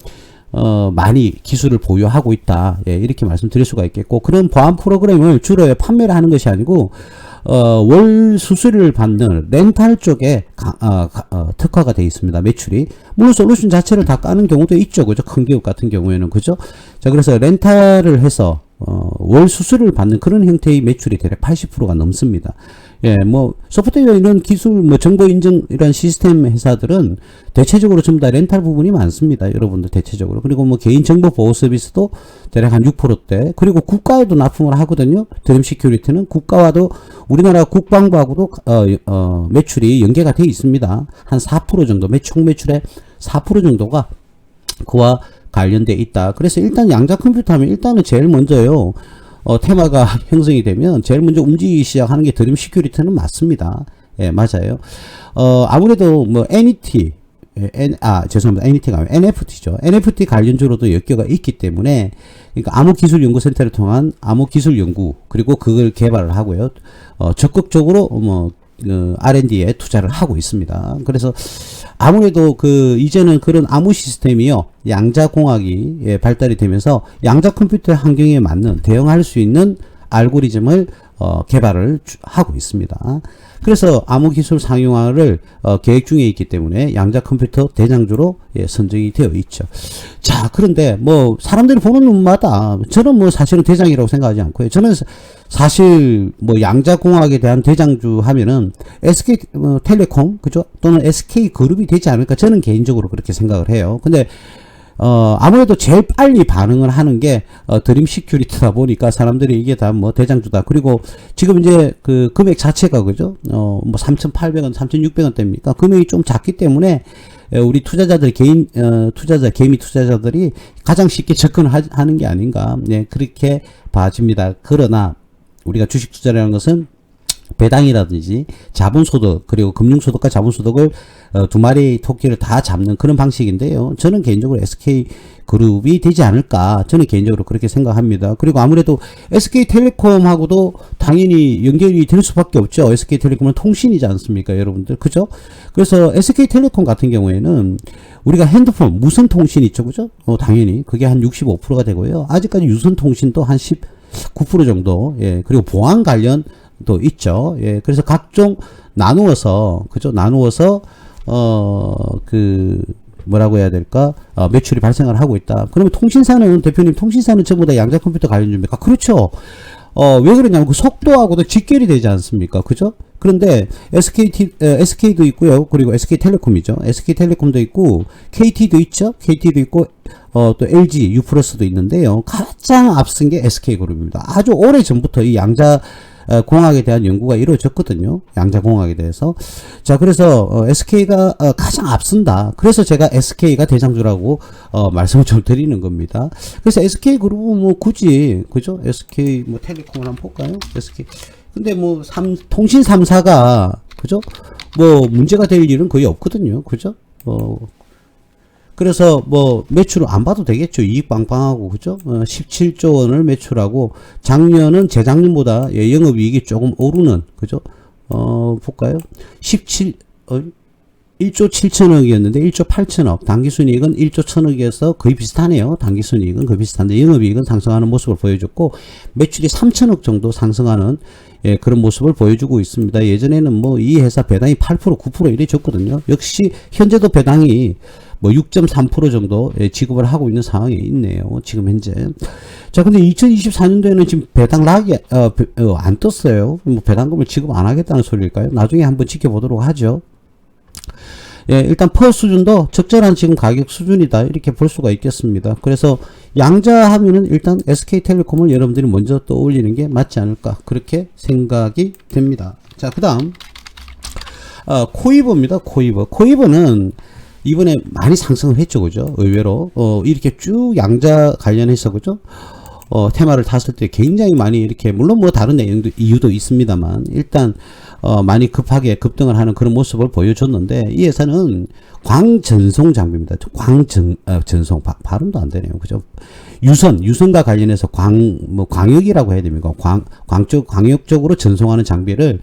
A: 많이 기술을 보유하고 있다. 예, 이렇게 말씀드릴 수가 있겠고, 그런 보안 프로그램을 주로 판매를 하는 것이 아니고, 월 수수료를 받는 렌탈 쪽에 특화가 되어 있습니다. 매출이. 물론 솔루션 자체를 다 까는 경우도 있죠. 그죠? 큰 기업 같은 경우에는. 그죠? 자, 그래서 렌탈을 해서, 월 수수료를 받는 그런 형태의 매출이 대략 80%가 넘습니다. 예, 뭐, 소프트웨어 이런 기술, 뭐, 정보 인증 이런 시스템 회사들은 대체적으로 전부 다 렌탈 부분이 많습니다. 여러분들 대체적으로. 그리고 뭐, 개인정보 보호 서비스도 대략 한 6%대. 그리고 국가에도 납품을 하거든요. 드림 시큐리티는 국가와도 우리나라 국방부하고도, 매출이 연계가 되어 있습니다. 한 4% 정도, 총 매출의 4% 정도가 그와 관련돼 있다. 그래서 일단 양자 컴퓨터 하면 일단은 제일 먼저요. 테마가 형성이 되면 제일 먼저 움직이기 시작하는 게 드림 시큐리티는 맞습니다. 예, 맞아요. 아무래도 뭐 NET, 죄송합니다. NET가 아니라 NFT죠. NFT 관련주로도 엮여가 있기 때문에, 그러니까 암호기술연구센터를 통한 암호기술연구, 그리고 그걸 개발을 하고요. 적극적으로 R&D에 투자를 하고 있습니다. 그래서 아무래도 이제는 그런 암호 시스템이요, 양자공학이 발달이 되면서 양자 컴퓨터 환경에 맞는 대응할 수 있는 알고리즘을 개발을 하고 있습니다. 그래서 암호 기술 상용화를 계획 중에 있기 때문에 양자 컴퓨터 대장주로 선정이 되어 있죠. 자, 그런데 뭐 사람들이 보는 눈마다 저는 뭐 사실은 대장이라고 생각하지 않고요. 저는 사실 뭐 양자공학에 대한 대장주 하면은 SK텔레콤 그죠? 또는 SK그룹이 되지 않을까 저는 개인적으로 그렇게 생각을 해요. 근데 아무래도 제일 빨리 반응을 하는 게, 드림 시큐리티다 보니까 사람들이 이게 다 뭐 대장주다. 그리고 지금 이제 그 금액 자체가 그죠? 뭐 3,800원, 3,600원대입니까? 금액이 좀 작기 때문에, 우리 투자자들, 개미 투자자들이 가장 쉽게 접근하는 게 아닌가. 네, 그렇게 봐집니다. 그러나, 우리가 주식 투자라는 것은 배당이라든지 자본소득 그리고 금융소득과 자본소득을 두 마리 토끼를 다 잡는 그런 방식인데요. 저는 개인적으로 SK그룹이 되지 않을까 저는 개인적으로 그렇게 생각합니다. 그리고 아무래도 SK텔레콤하고도 당연히 연결이 될 수밖에 없죠. SK텔레콤은 통신이지 않습니까 여러분들 그죠? 그래서 SK텔레콤 같은 경우에는 우리가 핸드폰 무선통신 있죠 그죠? 당연히 그게 한 65%가 되고요. 아직까지 유선통신도 한 19% 정도 그리고 보안 관련 또 있죠. 예, 그래서 각종 나누어서, 그죠? 나누어서, 뭐라고 해야 될까? 매출이 발생을 하고 있다. 그러면 통신사는, 대표님, 통신사는 전부 다 양자 컴퓨터 관련주입니까? 그렇죠. 왜 그러냐면 그 속도하고도 직결이 되지 않습니까? 그죠? 그런데 SK도 있고요. 그리고 SK텔레콤이죠. SK텔레콤도 있고, KT도 있죠. KT도 있고, 또 LG, U+도 있는데요. 가장 앞선 게 SK그룹입니다. 아주 오래 전부터 이 양자 공학에 대한 연구가 이루어졌거든요. 양자공학에 대해서. 자, 그래서, SK가, 가장 앞선다. 그래서 제가 SK가 대장주라고, 말씀을 좀 드리는 겁니다. 그래서 SK그룹은 뭐 굳이, 그죠? SK, 뭐 텔레콤을 한번 볼까요? SK. 근데 뭐, 통신 3사가, 그죠? 뭐, 문제가 될 일은 거의 없거든요. 그죠? 그래서 뭐 매출을 안 봐도 되겠죠. 이익 빵빵하고 그죠? 17조 원을 매출하고 작년은 재작년보다 영업이익이 조금 오르는 그죠? 볼까요? 1조 7천억이었는데 1조 8천억 당기순이익은 1조 1천억에서 거의 비슷하네요. 당기순이익은 거의 비슷한데 영업이익은 상승하는 모습을 보여줬고 매출이 3천억 정도 상승하는 그런 모습을 보여주고 있습니다. 예전에는 뭐 이 회사 배당이 8% 9% 이래 줬거든요. 역시 현재도 배당이 뭐 6.3% 정도 지급을 하고 있는 상황에 있네요. 지금 현재. 자, 근데 2024년도에는 지금 배당락이 안 떴어요. 뭐 배당금을 지급 안 하겠다는 소리일까요? 나중에 한번 지켜보도록 하죠. 예, 일단 퍼 수준도 적절한 지금 가격 수준이다 이렇게 볼 수가 있겠습니다. 그래서 양자 하면은 일단 SK텔레콤을 여러분들이 먼저 떠올리는 게 맞지 않을까 그렇게 생각이 됩니다. 자, 그 다음 코이버입니다. 코이버는 이번에 많이 상승을 했죠, 그죠? 의외로 이렇게 쭉 양자 관련해서 그죠? 테마를 탔을 때 굉장히 많이 이렇게 물론 뭐 다른 내용도 이유도 있습니다만 일단 많이 급하게 급등을 하는 그런 모습을 보여줬는데 이 회사는 광전송 장비입니다. 전송 발음도 안 되네요, 그죠? 유선과 관련해서 광역이라고 해야 됩니까? 광역적으로 전송하는 장비를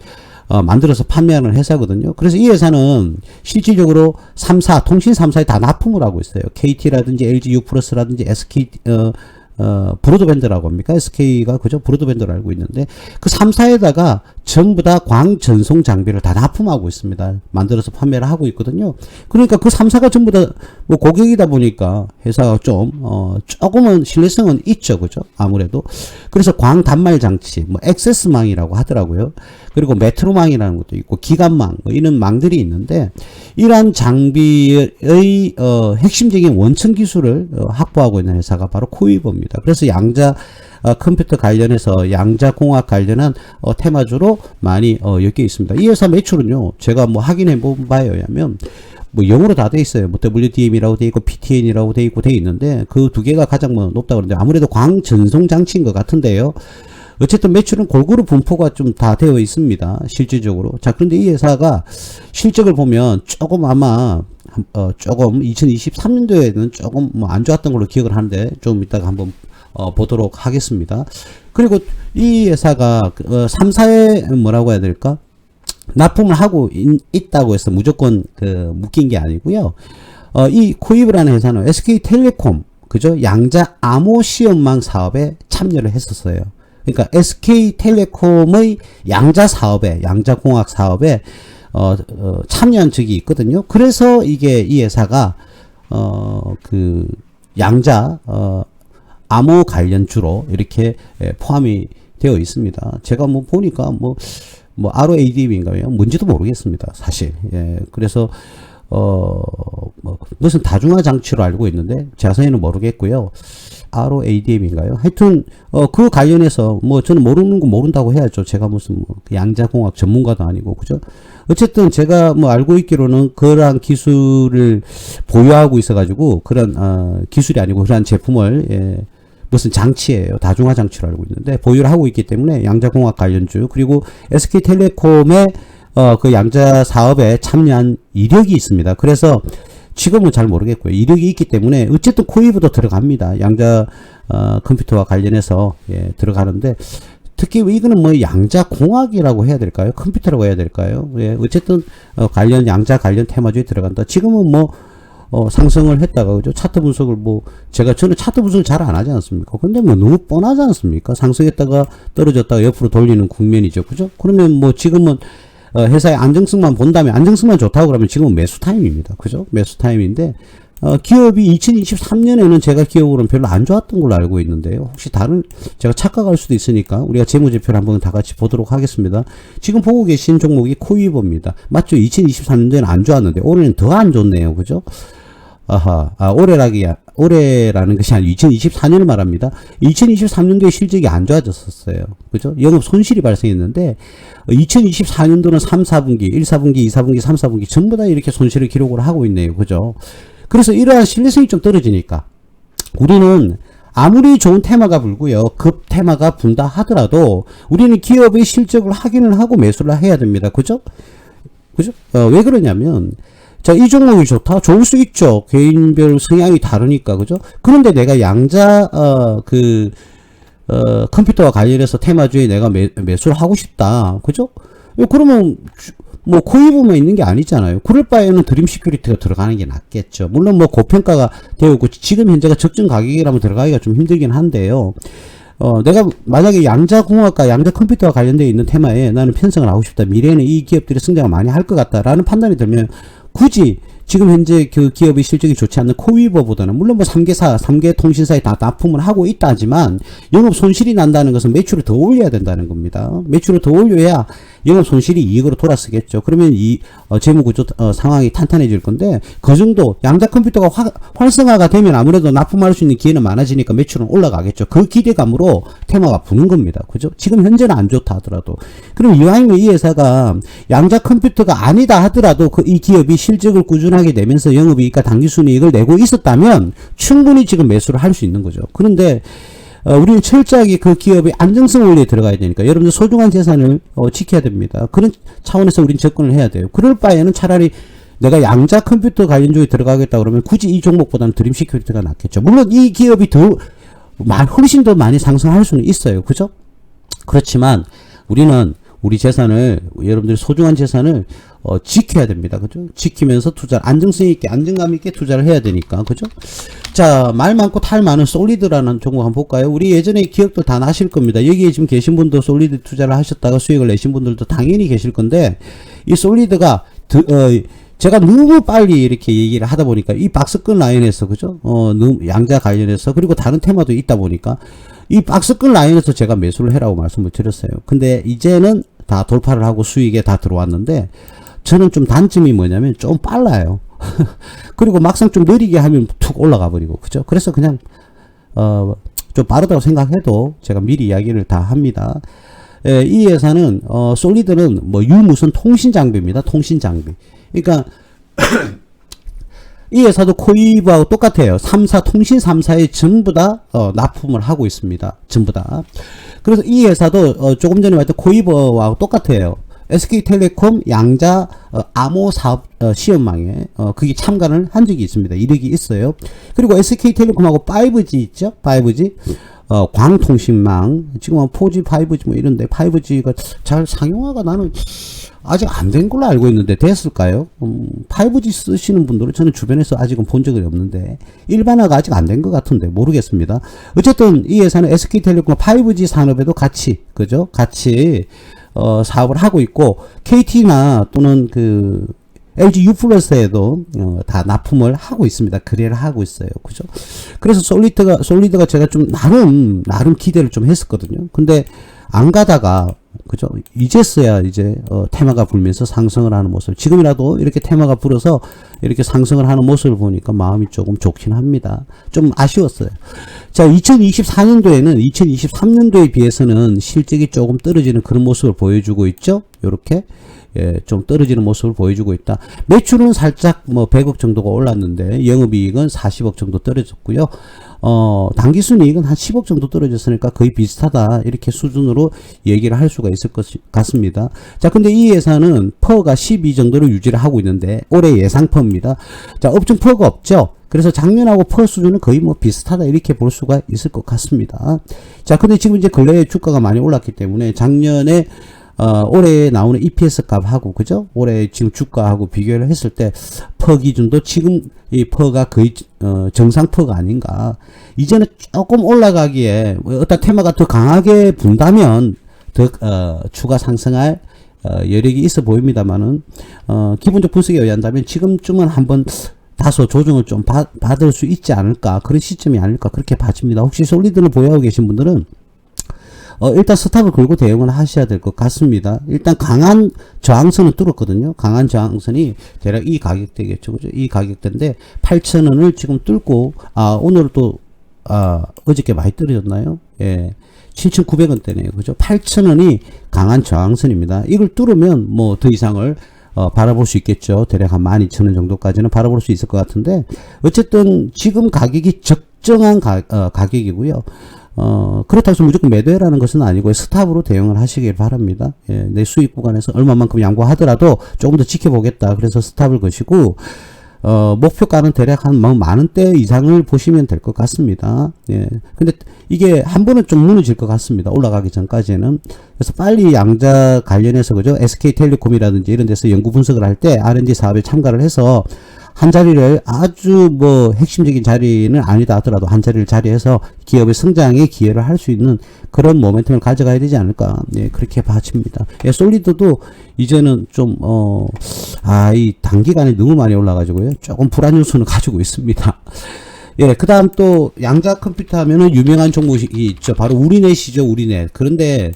A: 만들어서 판매하는 회사거든요. 그래서 이 회사는 실질적으로 통신 3사에 다 납품을 하고 있어요. KT라든지 LG U+라든지 SK, 브로드밴드라고 합니까? SK가, 그죠? 브로드밴드를 알고 있는데, 그 3사에다가 전부 다 광전송 장비를 다 납품하고 있습니다. 만들어서 판매를 하고 있거든요. 그러니까 그 3사가 전부 다 뭐 고객이다 보니까 회사가 좀 조금은 신뢰성은 있죠. 그죠? 아무래도. 그래서 광단말 장치, 뭐 액세스망이라고 하더라고요. 그리고 메트로망이라는 것도 있고 기관망, 뭐 이런 망들이 있는데, 이러한 장비의 핵심적인 원천 기술을 확보하고 있는 회사가 바로 코이버입니다. 그래서 양자 컴퓨터 관련해서 양자공학 관련한 테마주로 많이 엮여 있습니다. 이 회사 매출은요, 제가 뭐 확인해 본 바에 의하면 뭐 영어로 다 돼 있어요. 뭐 WDM이라고 돼 있고 PTN이라고 돼 있고 돼 있는데, 그 두 개가 가장 뭐 높다고 그러는데 아무래도 광전송 장치인 것 같은데요. 어쨌든 매출은 골고루 분포가 좀 다 되어 있습니다. 실질적으로. 자, 그런데 이 회사가 실적을 보면 조금 아마 조금 2023년도에는 조금 뭐 안 좋았던 걸로 기억을 하는데, 좀 이따가 한번 보도록 하겠습니다. 그리고 이 회사가 3사에 뭐라고 해야 될까? 납품을 하고 있다고 해서 무조건 묶인 게 아니고요. 이 코이브라는 회사는 SK텔레콤, 그죠? 양자 암호 시험망 사업에 참여를 했었어요. 그러니까 SK텔레콤의 양자 사업에, 양자공학 사업에 참여한 적이 있거든요. 그래서 이게 이 회사가 그 양자 암호 관련주로 이렇게 포함이 되어 있습니다. 제가 뭐 보니까 뭐 ROAD인가요? 뭔지도 모르겠습니다, 사실. 예, 그래서 뭐 무슨 다중화 장치로 알고 있는데 자세히는 모르겠고요. ROADM인가요? 하여튼 그 관련해서 뭐 저는 모르는 거 모른다고 해야죠. 제가 무슨 뭐 양자공학 전문가도 아니고, 그죠? 어쨌든 제가 뭐 알고 있기로는 그러한 기술을 보유하고 있어가지고 그런 기술이 아니고 그러한 제품을 무슨 장치예요. 다중화 장치로 알고 있는데 보유를 하고 있기 때문에 양자공학 관련주, 그리고 SK텔레콤의 그 양자 사업에 참여한 이력이 있습니다. 그래서 지금은 잘 모르겠고요. 이력이 있기 때문에 어쨌든 코이브도 들어갑니다. 양자 컴퓨터와 관련해서 들어가는데, 특히 이거는 뭐 양자공학이라고 해야 될까요? 컴퓨터라고 해야 될까요? 예, 어쨌든 관련 양자 관련 테마주에 들어간다. 지금은 뭐 상승을 했다가, 그죠? 차트 분석을 저는 차트 분석을 잘 안 하지 않습니까? 근데 뭐 너무 뻔하지 않습니까? 상승했다가 떨어졌다가 옆으로 돌리는 국면이죠. 그죠? 그러면 뭐 지금은 회사의 안정성만 본다면, 안정성만 좋다고 그러면 지금은 매수 타임입니다. 그죠? 매수 타임인데, 기업이 2023년에는 제가 기억으로는 별로 안 좋았던 걸로 알고 있는데요. 혹시 제가 착각할 수도 있으니까 우리가 재무제표를 한번 다 같이 보도록 하겠습니다. 지금 보고 계신 종목이 코이버입니다. 맞죠? 2023년도에는 안 좋았는데 올해는 더 안 좋네요. 그죠? 올해라는 것이 아니고 2024년을 말합니다. 2023년도에 실적이 안 좋아졌었어요. 그죠? 영업 손실이 발생했는데 2024년도는 3, 4분기, 1, 4분기, 2, 4분기, 3, 4분기 전부 다 이렇게 손실을 기록을 하고 있네요. 그죠? 그래서 이러한 신뢰성이 좀 떨어지니까 우리는 아무리 좋은 테마가 불고요, 급 테마가 분다 하더라도 우리는 기업의 실적을 확인을 하고 매수를 해야 됩니다. 그죠? 그죠? 왜 그러냐면, 자, 이 종목이 좋다? 좋을 수 있죠. 개인별 성향이 다르니까, 그죠? 그런데 내가 양자, 컴퓨터와 관련해서 테마주에 내가 매수를 하고 싶다. 그죠? 그러면, 뭐, 코이브만 있는 게 아니잖아요. 그럴 바에는 드림 시큐리티가 들어가는 게 낫겠죠. 물론 뭐, 고평가가 되어 있고, 지금 현재가 적정 가격이라면 들어가기가 좀 힘들긴 한데요. 내가 만약에 양자공학과 양자컴퓨터와 관련되어 있는 테마에 나는 편성을 하고 싶다. 미래에는 이 기업들이 성장을 많이 할 것 같다라는 판단이 들면, 굳이 지금 현재 그 기업의 실적이 좋지 않는 코이버보다는, 물론 뭐 3개 통신사에 다 납품을 하고 있다 하지만 영업 손실이 난다는 것은 매출을 더 올려야 된다는 겁니다. 매출을 더 올려야 영업 손실이 이익으로 돌아서겠죠. 그러면 이 재무구조 상황이 탄탄해질 건데, 그 정도 양자 컴퓨터가 활성화가 되면 아무래도 납품할 수 있는 기회는 많아지니까 매출은 올라가겠죠. 그 기대감으로 테마가 부는 겁니다. 그죠? 지금 현재는 안 좋다 하더라도, 그럼 이왕이면 이 회사가 양자 컴퓨터가 아니다 하더라도 이 기업이 실적을 꾸준하게 내면서 영업이익과 당기순이익을 내고 있었다면 충분히 지금 매수를 할 수 있는 거죠. 그런데 우리는 철저하게 그 기업의 안정성 원리에 들어가야 되니까 여러분들 소중한 재산을 지켜야 됩니다. 그런 차원에서 우리는 접근을 해야 돼요. 그럴 바에는 차라리 내가 양자 컴퓨터 관련주에 들어가겠다 그러면 굳이 이 종목보다는 드림 시큐리티가 낫겠죠. 물론 이 기업이 훨씬 더 많이 상승할 수는 있어요. 그죠? 그렇지만 우리는 우리 재산을, 여러분들의 소중한 재산을 지켜야 됩니다. 그죠? 지키면서 안정성 있게, 안정감 있게 투자를 해야 되니까. 그죠? 자, 말 많고 탈 많은 솔리드라는 종목 한번 볼까요? 우리 예전에 기억도 다 나실 겁니다. 여기에 지금 계신 분도 솔리드 투자를 하셨다가 수익을 내신 분들도 당연히 계실 건데, 이 솔리드가, 제가 너무 빨리 이렇게 얘기를 하다 보니까 이 박스권 라인에서, 그죠? 양자 관련해서, 그리고 다른 테마도 있다 보니까, 이 박스권 라인에서 제가 매수를 해라고 말씀을 드렸어요. 근데 이제는 다 돌파를 하고 수익에 다 들어왔는데, 저는 좀 단점이 뭐냐면 좀 빨라요. 그리고 막상 좀 느리게 하면 툭 올라가 버리고, 그죠? 그래서 그냥 좀 빠르다고 생각해도 제가 미리 이야기를 다 합니다. 이 회사는 솔리드는 뭐 무슨 통신 장비입니다. 통신 장비. 그러니까 이 회사도 코이브하고 똑같아요. 3사 통신 3사에 전부 다 납품을 하고 있습니다. 전부 다. 그래서 이 회사도 조금 전에 말했던 코이브하고 똑같아요. SK텔레콤 양자 암호 사업 시험망에 그게 참가를 한 적이 있습니다. 이력이 있어요. 그리고 SK텔레콤하고 5G 있죠? 5G 광통신망 지금 4G, 5G 뭐 이런데 5G가 잘 상용화가 나는 아직 안 된 걸로 알고 있는데 됐을까요? 5G 쓰시는 분들은 저는 주변에서 아직은 본 적이 없는데 일반화가 아직 안 된 것 같은데 모르겠습니다. 어쨌든 이 회사는 SK텔레콤 5G 산업에도 같이 그죠? 같이 사업을 하고 있고 KT나 또는 그 LG U+에도 다 납품을 하고 있습니다. 거래를 하고 있어요. 그죠? 그래서 솔리드가 제가 좀 나름 기대를 좀 했었거든요. 근데 안 가다가 그죠? 이제서야 이제 테마가 불면서 상승을 하는 모습. 지금이라도 이렇게 테마가 불어서 이렇게 상승을 하는 모습을 보니까 마음이 조금 좋긴 합니다. 좀 아쉬웠어요. 자, 2024년도에는 2023년도에 비해서는 실적이 조금 떨어지는 그런 모습을 보여주고 있죠. 요렇게 좀 떨어지는 모습을 보여주고 있다. 매출은 살짝 뭐 100억 정도가 올랐는데 영업이익은 40억 정도 떨어졌고요. 당기순이익은 한 10억 정도 떨어졌으니까 거의 비슷하다 이렇게 수준으로 얘기를 할 수가 있을 것 같습니다. 자, 근데 이 회사는 퍼가 12 정도로 유지를 하고 있는데 올해 예상 퍼입니다. 자, 업종 퍼가 없죠. 그래서 작년하고 퍼 수준은 거의 뭐 비슷하다 이렇게 볼 수가 있을 것 같습니다. 자, 근데 지금 이제 근래에 주가가 많이 올랐기 때문에 작년에 올해 나오는 EPS 값하고, 그죠? 올해 지금 주가하고 비교를 했을 때, 퍼 기준도 지금 이 퍼가 거의, 정상 퍼가 아닌가. 이제는 조금 올라가기에, 어떤 테마가 더 강하게 분다면, 더, 추가 상승할, 여력이 있어 보입니다만은, 기본적 분석에 의한다면 지금쯤은 한번 다소 조정을 좀 받을 수 있지 않을까. 그런 시점이 아닐까. 그렇게 봐집니다. 혹시 솔리드를 보유하고 계신 분들은, 일단 스탑을 걸고 대응을 하셔야 될 것 같습니다. 일단 강한 저항선은 뚫었거든요. 강한 저항선이 대략 이 가격대겠죠. 그죠? 이 가격대인데 8,000원을 지금 뚫고 오늘 또 어저께 많이 떨어졌나요? 예. 7,900원대네요. 그죠? 8,000원이 강한 저항선입니다. 이걸 뚫으면 뭐 더 이상을 바라볼 수 있겠죠. 대략 한 12,000원 정도까지는 바라볼 수 있을 것 같은데 어쨌든 지금 가격이 적정한 가격이고요. 그렇다고 해서 무조건 매도해라는 것은 아니고 스탑으로 대응을 하시길 바랍니다. 예, 내 수익 구간에서 얼마만큼 양보하더라도 조금 더 지켜보겠다. 그래서 스탑을 거시고 목표가는 대략 한 만원대 이상을 보시면 될 것 같습니다. 예. 근데 이게 한 번은 좀 무너질 것 같습니다. 올라가기 전까지는. 그래서 빨리 양자 관련해서 그죠? SK텔레콤이라든지 이런 데서 연구 분석을 할 때 R&D 사업에 참가를 해서 한 자리를 아주 뭐 핵심적인 자리는 아니다 하더라도 한 자리를 자리해서 기업의 성장에 기여를 할 수 있는 그런 모멘텀을 가져가야 되지 않을까. 예, 그렇게 봐집니다. 예, 솔리드도 이제는 좀, 이 단기간에 너무 많이 올라가지고요. 조금 불안 요소는 가지고 있습니다. 예, 그 다음 또 양자 컴퓨터 하면은 유명한 종목이 있죠. 바로 우리넷이죠, 우리넷. 그런데,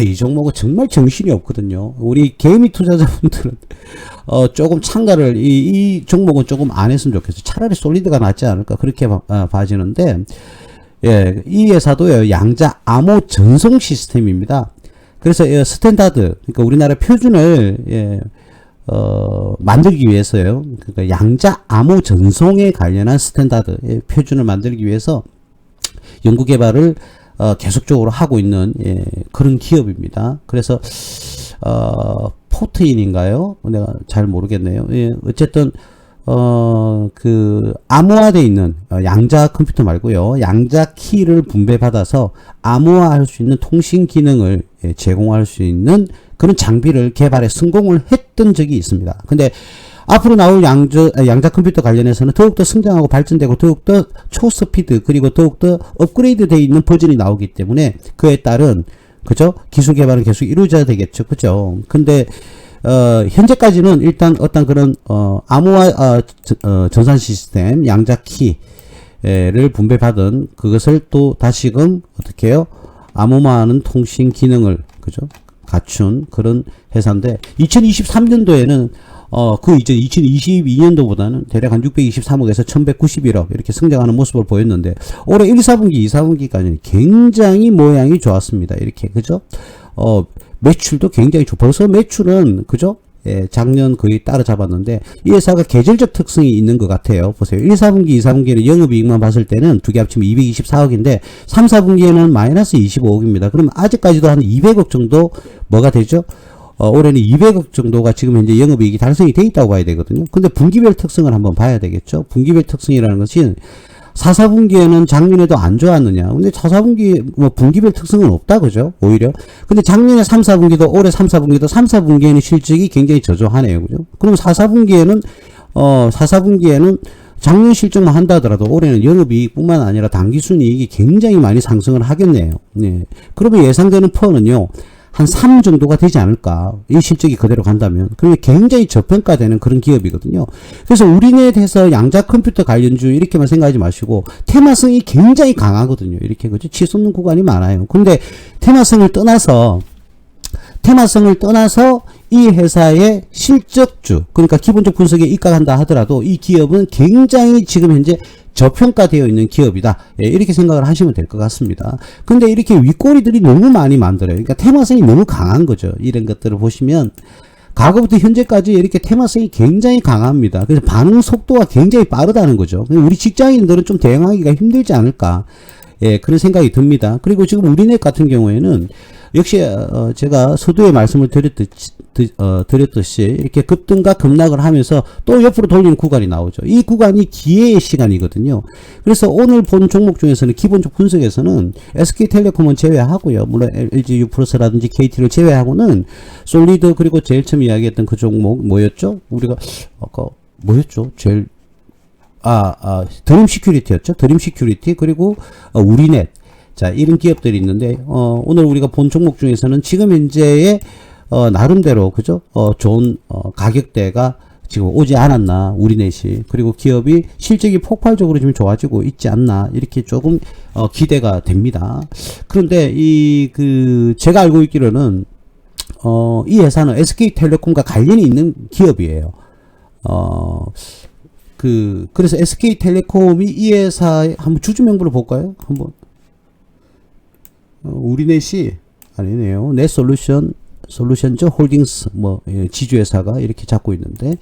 A: 이 종목은 정말 정신이 없거든요. 우리 개미 투자자분들은, 조금 참가를, 이 종목은 조금 안 했으면 좋겠어요. 차라리 솔리드가 낫지 않을까. 그렇게 봐지는데, 예, 이 회사도요, 양자 암호 전송 시스템입니다. 그래서, 스탠다드, 그러니까 우리나라 표준을, 예, 만들기 위해서요. 그러니까 양자 암호 전송에 관련한 스탠다드, 예, 표준을 만들기 위해서 연구 개발을 계속적으로 하고 있는 그런 기업입니다. 그래서 포트인인가요? 내가 잘 모르겠네요. 예, 어쨌든 암호화되어 있는, 양자 컴퓨터 말고요. 양자 키를 분배받아서 암호화할 수 있는 통신 기능을 제공할 수 있는 그런 장비를 개발에 성공을 했던 적이 있습니다. 근데 앞으로 나올 양자 컴퓨터 관련해서는 더욱더 성장하고 발전되고 더욱더 초스피드 그리고 더욱더 업그레이드 되어 있는 버전이 나오기 때문에 그에 따른 그죠? 기술 개발은 계속 이루어져야 되겠죠. 그죠? 근데 현재까지는 일단 어떤 그런 암호화 전산 시스템 양자 키를 분배받은 그것을 또 다시금 어떻게 해요? 암호화하는 통신 기능을 그죠? 갖춘 그런 회사인데 2023년도에는 그 이전 2022년도보다는 대략 한 623억에서 1191억 이렇게 성장하는 모습을 보였는데 올해 1, 4분기, 2, 4분기까지는 굉장히 모양이 좋았습니다. 이렇게 그죠? 매출도 굉장히 벌써 매출은 그죠? 예, 작년 거의 따라잡았는데 이 회사가 계절적 특성이 있는 것 같아요. 보세요. 1, 4분기, 2, 4분기는 영업이익만 봤을 때는 두 개 합치면 224억인데 3, 4분기에는 마이너스 25억입니다. 그러면 아직까지도 한 200억 정도 뭐가 되죠? 올해는 200억 정도가 지금 현재 영업이익이 달성이 돼 있다고 봐야 되거든요. 근데 분기별 특성을 한번 봐야 되겠죠. 분기별 특성이라는 것이 4, 4분기에는 작년에도 안 좋았느냐. 근데 4, 4분기 뭐 분기별 특성은 없다 그죠? 오히려. 근데 작년에 3, 4분기도 올해 3, 4분기도 3, 4분기에는 실적이 굉장히 저조하네요. 그죠? 그럼 4, 4분기에는 4, 4분기에는 작년 실적만 한다 하더라도 올해는 영업이익뿐만 아니라 당기순이익이 굉장히 많이 상승을 하겠네요. 네. 그러면 예상되는 퍼는요. 한 3 정도가 되지 않을까. 이 실적이 그대로 간다면. 그러면 굉장히 저평가되는 그런 기업이거든요. 그래서 우리넷에서 양자 컴퓨터 관련주 이렇게만 생각하지 마시고 테마성이 굉장히 강하거든요. 이렇게 그죠? 치솟는 구간이 많아요. 근데 테마성을 떠나서 이 회사의 실적주, 그러니까 기본적 분석에 입각한다 하더라도 이 기업은 굉장히 지금 현재 저평가되어 있는 기업이다. 예, 이렇게 생각을 하시면 될 것 같습니다. 근데 이렇게 윗꼬리들이 너무 많이 만들어요. 그러니까 테마성이 너무 강한 거죠. 이런 것들을 보시면 과거부터 현재까지 이렇게 테마성이 굉장히 강합니다. 그래서 반응 속도가 굉장히 빠르다는 거죠. 우리 직장인들은 좀 대응하기가 힘들지 않을까. 예, 그런 생각이 듭니다. 그리고 지금 우리넷 같은 경우에는 역시 제가 서두에 말씀을 드렸듯이 이렇게 급등과 급락을 하면서 또 옆으로 돌리는 구간이 나오죠. 이 구간이 기회의 시간이거든요. 그래서 오늘 본 종목 중에서는 기본적 분석에서는 SK텔레콤은 제외하고요. 물론 LG U+라든지 KT를 제외하고는 솔리드 그리고 제일 처음 이야기했던 그 종목 뭐였죠? 우리가 아까 뭐였죠? 제일 드림 시큐리티였죠. 드림 시큐리티 그리고 우리넷. 자, 이런 기업들이 있는데 오늘 우리가 본 종목 중에서는 지금 현재의 나름대로 그죠? 좋은 가격대가 지금 오지 않았나 우리넷이. 그리고 기업이 실적이 폭발적으로 지금 좋아지고 있지 않나 이렇게 조금 기대가 됩니다. 그런데 제가 알고 있기로는 이 회사는 SK텔레콤과 관련이 있는 기업이에요. 그래서 SK텔레콤이 이 회사의 한번 주주명부를 볼까요? 한번 우리넷이 아니네요. 넷솔루션즈 홀딩스 지주회사가 이렇게 잡고 있는데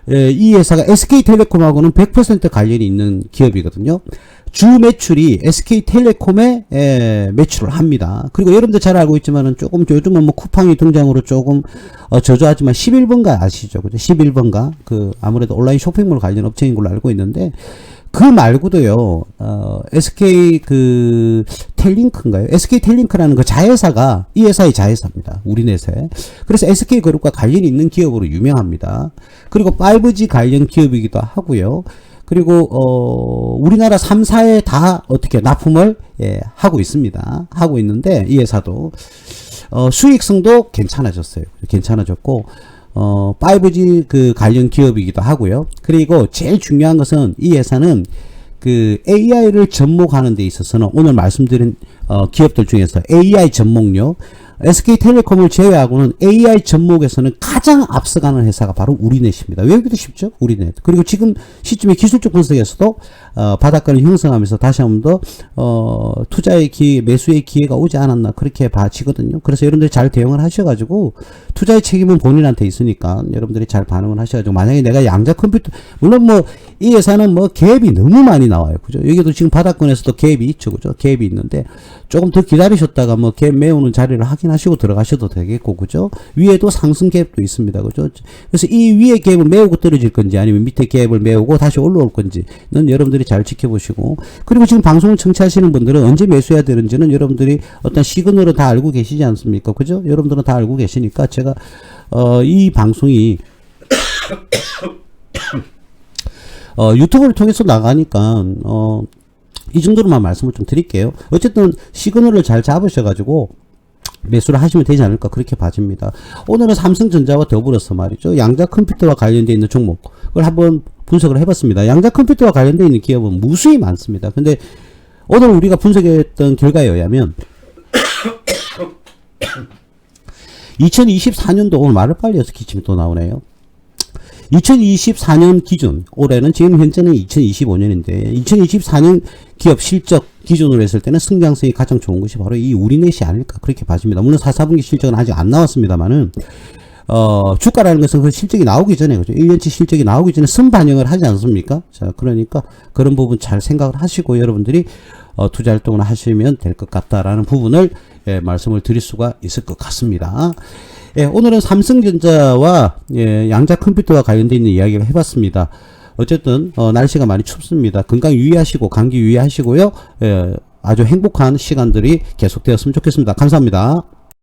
A: 이 회사가 SK텔레콤하고는 100% 관련이 있는 기업이거든요. 주 매출이 SK텔레콤에 매출을 합니다. 그리고 여러분들 잘 알고 있지만은 조금 요즘은 뭐 쿠팡이 등장으로 조금 저조하지만 11번가 아시죠? 그죠? 11번가 아무래도 온라인 쇼핑몰 관련 업체인 걸로 알고 있는데 그 말고도요, SK 텔링크인가요? SK 텔링크라는 그 자회사가 이 회사의 자회사입니다. 우리넷에. 그래서 SK 그룹과 관련이 있는 기업으로 유명합니다. 그리고 5G 관련 기업이기도 하고요. 그리고 우리나라 3사에 다 어떻게 납품을 하고 있습니다. 하고 있는데 이 회사도 수익성도 괜찮아졌어요. 괜찮아졌고 5G 관련 기업이기도 하고요. 그리고 제일 중요한 것은 이 회사는 AI를 접목하는 데 있어서는 오늘 말씀드린 기업들 중에서 AI 접목료 SK텔레콤을 제외하고는 AI 접목에서는 가장 앞서가는 회사가 바로 우리넷입니다. 왜 그렇게 쉽죠? 우리넷. 그리고 지금 시점에 기술적 분석에서도 바닥권을 형성하면서 다시 한 번 더 투자의 기회, 매수의 기회가 오지 않았나 그렇게 봐지거든요. 그래서 여러분들이 잘 대응을 하셔가지고 투자의 책임은 본인한테 있으니까 여러분들이 잘 반응을 하셔가지고 만약에 내가 양자 컴퓨터 물론 이 회사는 갭이 너무 많이 나와요. 그죠? 여기도 지금 바닥권에서도 갭이 있죠. 그죠? 갭이 있는데 조금 더 기다리셨다가 갭 메우는 자리를 하긴 확인하시고 들어가셔도 되겠고, 그죠? 위에도 상승 갭도 있습니다. 그죠? 그래서 이 위에 갭을 메우고 떨어질 건지 아니면 밑에 갭을 메우고 다시 올라올 건지는 여러분들이 잘 지켜보시고, 그리고 지금 방송을 청취하시는 분들은 언제 매수해야 되는지는 여러분들이 어떤 시그널을 다 알고 계시지 않습니까? 그죠? 여러분들은 다 알고 계시니까 제가 이 방송이 유튜브를 통해서 나가니까 이 정도로만 말씀을 좀 드릴게요. 어쨌든 시그널을 잘 잡으셔가지고 매수를 하시면 되지 않을까 그렇게 봐집니다. 오늘은 삼성전자와 더불어서 말이죠, 양자 컴퓨터와 관련되어 있는 종목을 한번 분석을 해봤습니다. 양자 컴퓨터와 관련되어 있는 기업은 무수히 많습니다. 근데 오늘 우리가 분석했던 결과에 의하면 2024년도 오늘 말을 빨리 해서 기침이 또 나오네요. 2024년 기준, 올해는 지금 현재는 2025년인데 2024년 기업 실적 기준으로 했을 때는 성장성이 가장 좋은 것이 바로 이 우리넷이 아닐까 그렇게 봐집니다. 물론 4분기 실적은 아직 안 나왔습니다만은 주가라는 것은 그 실적이 나오기 전에, 그죠? 1년치 실적이 나오기 전에 선반영을 하지 않습니까? 자, 그러니까 그런 부분 잘 생각을 하시고 여러분들이 투자 활동을 하시면 될 것 같다라는 부분을 말씀을 드릴 수가 있을 것 같습니다. 오늘은 삼성전자와 양자 컴퓨터와 관련되어 있는 이야기를 해봤습니다. 어쨌든 날씨가 많이 춥습니다. 건강 유의하시고 감기 유의하시고요. 아주 행복한 시간들이 계속되었으면 좋겠습니다. 감사합니다.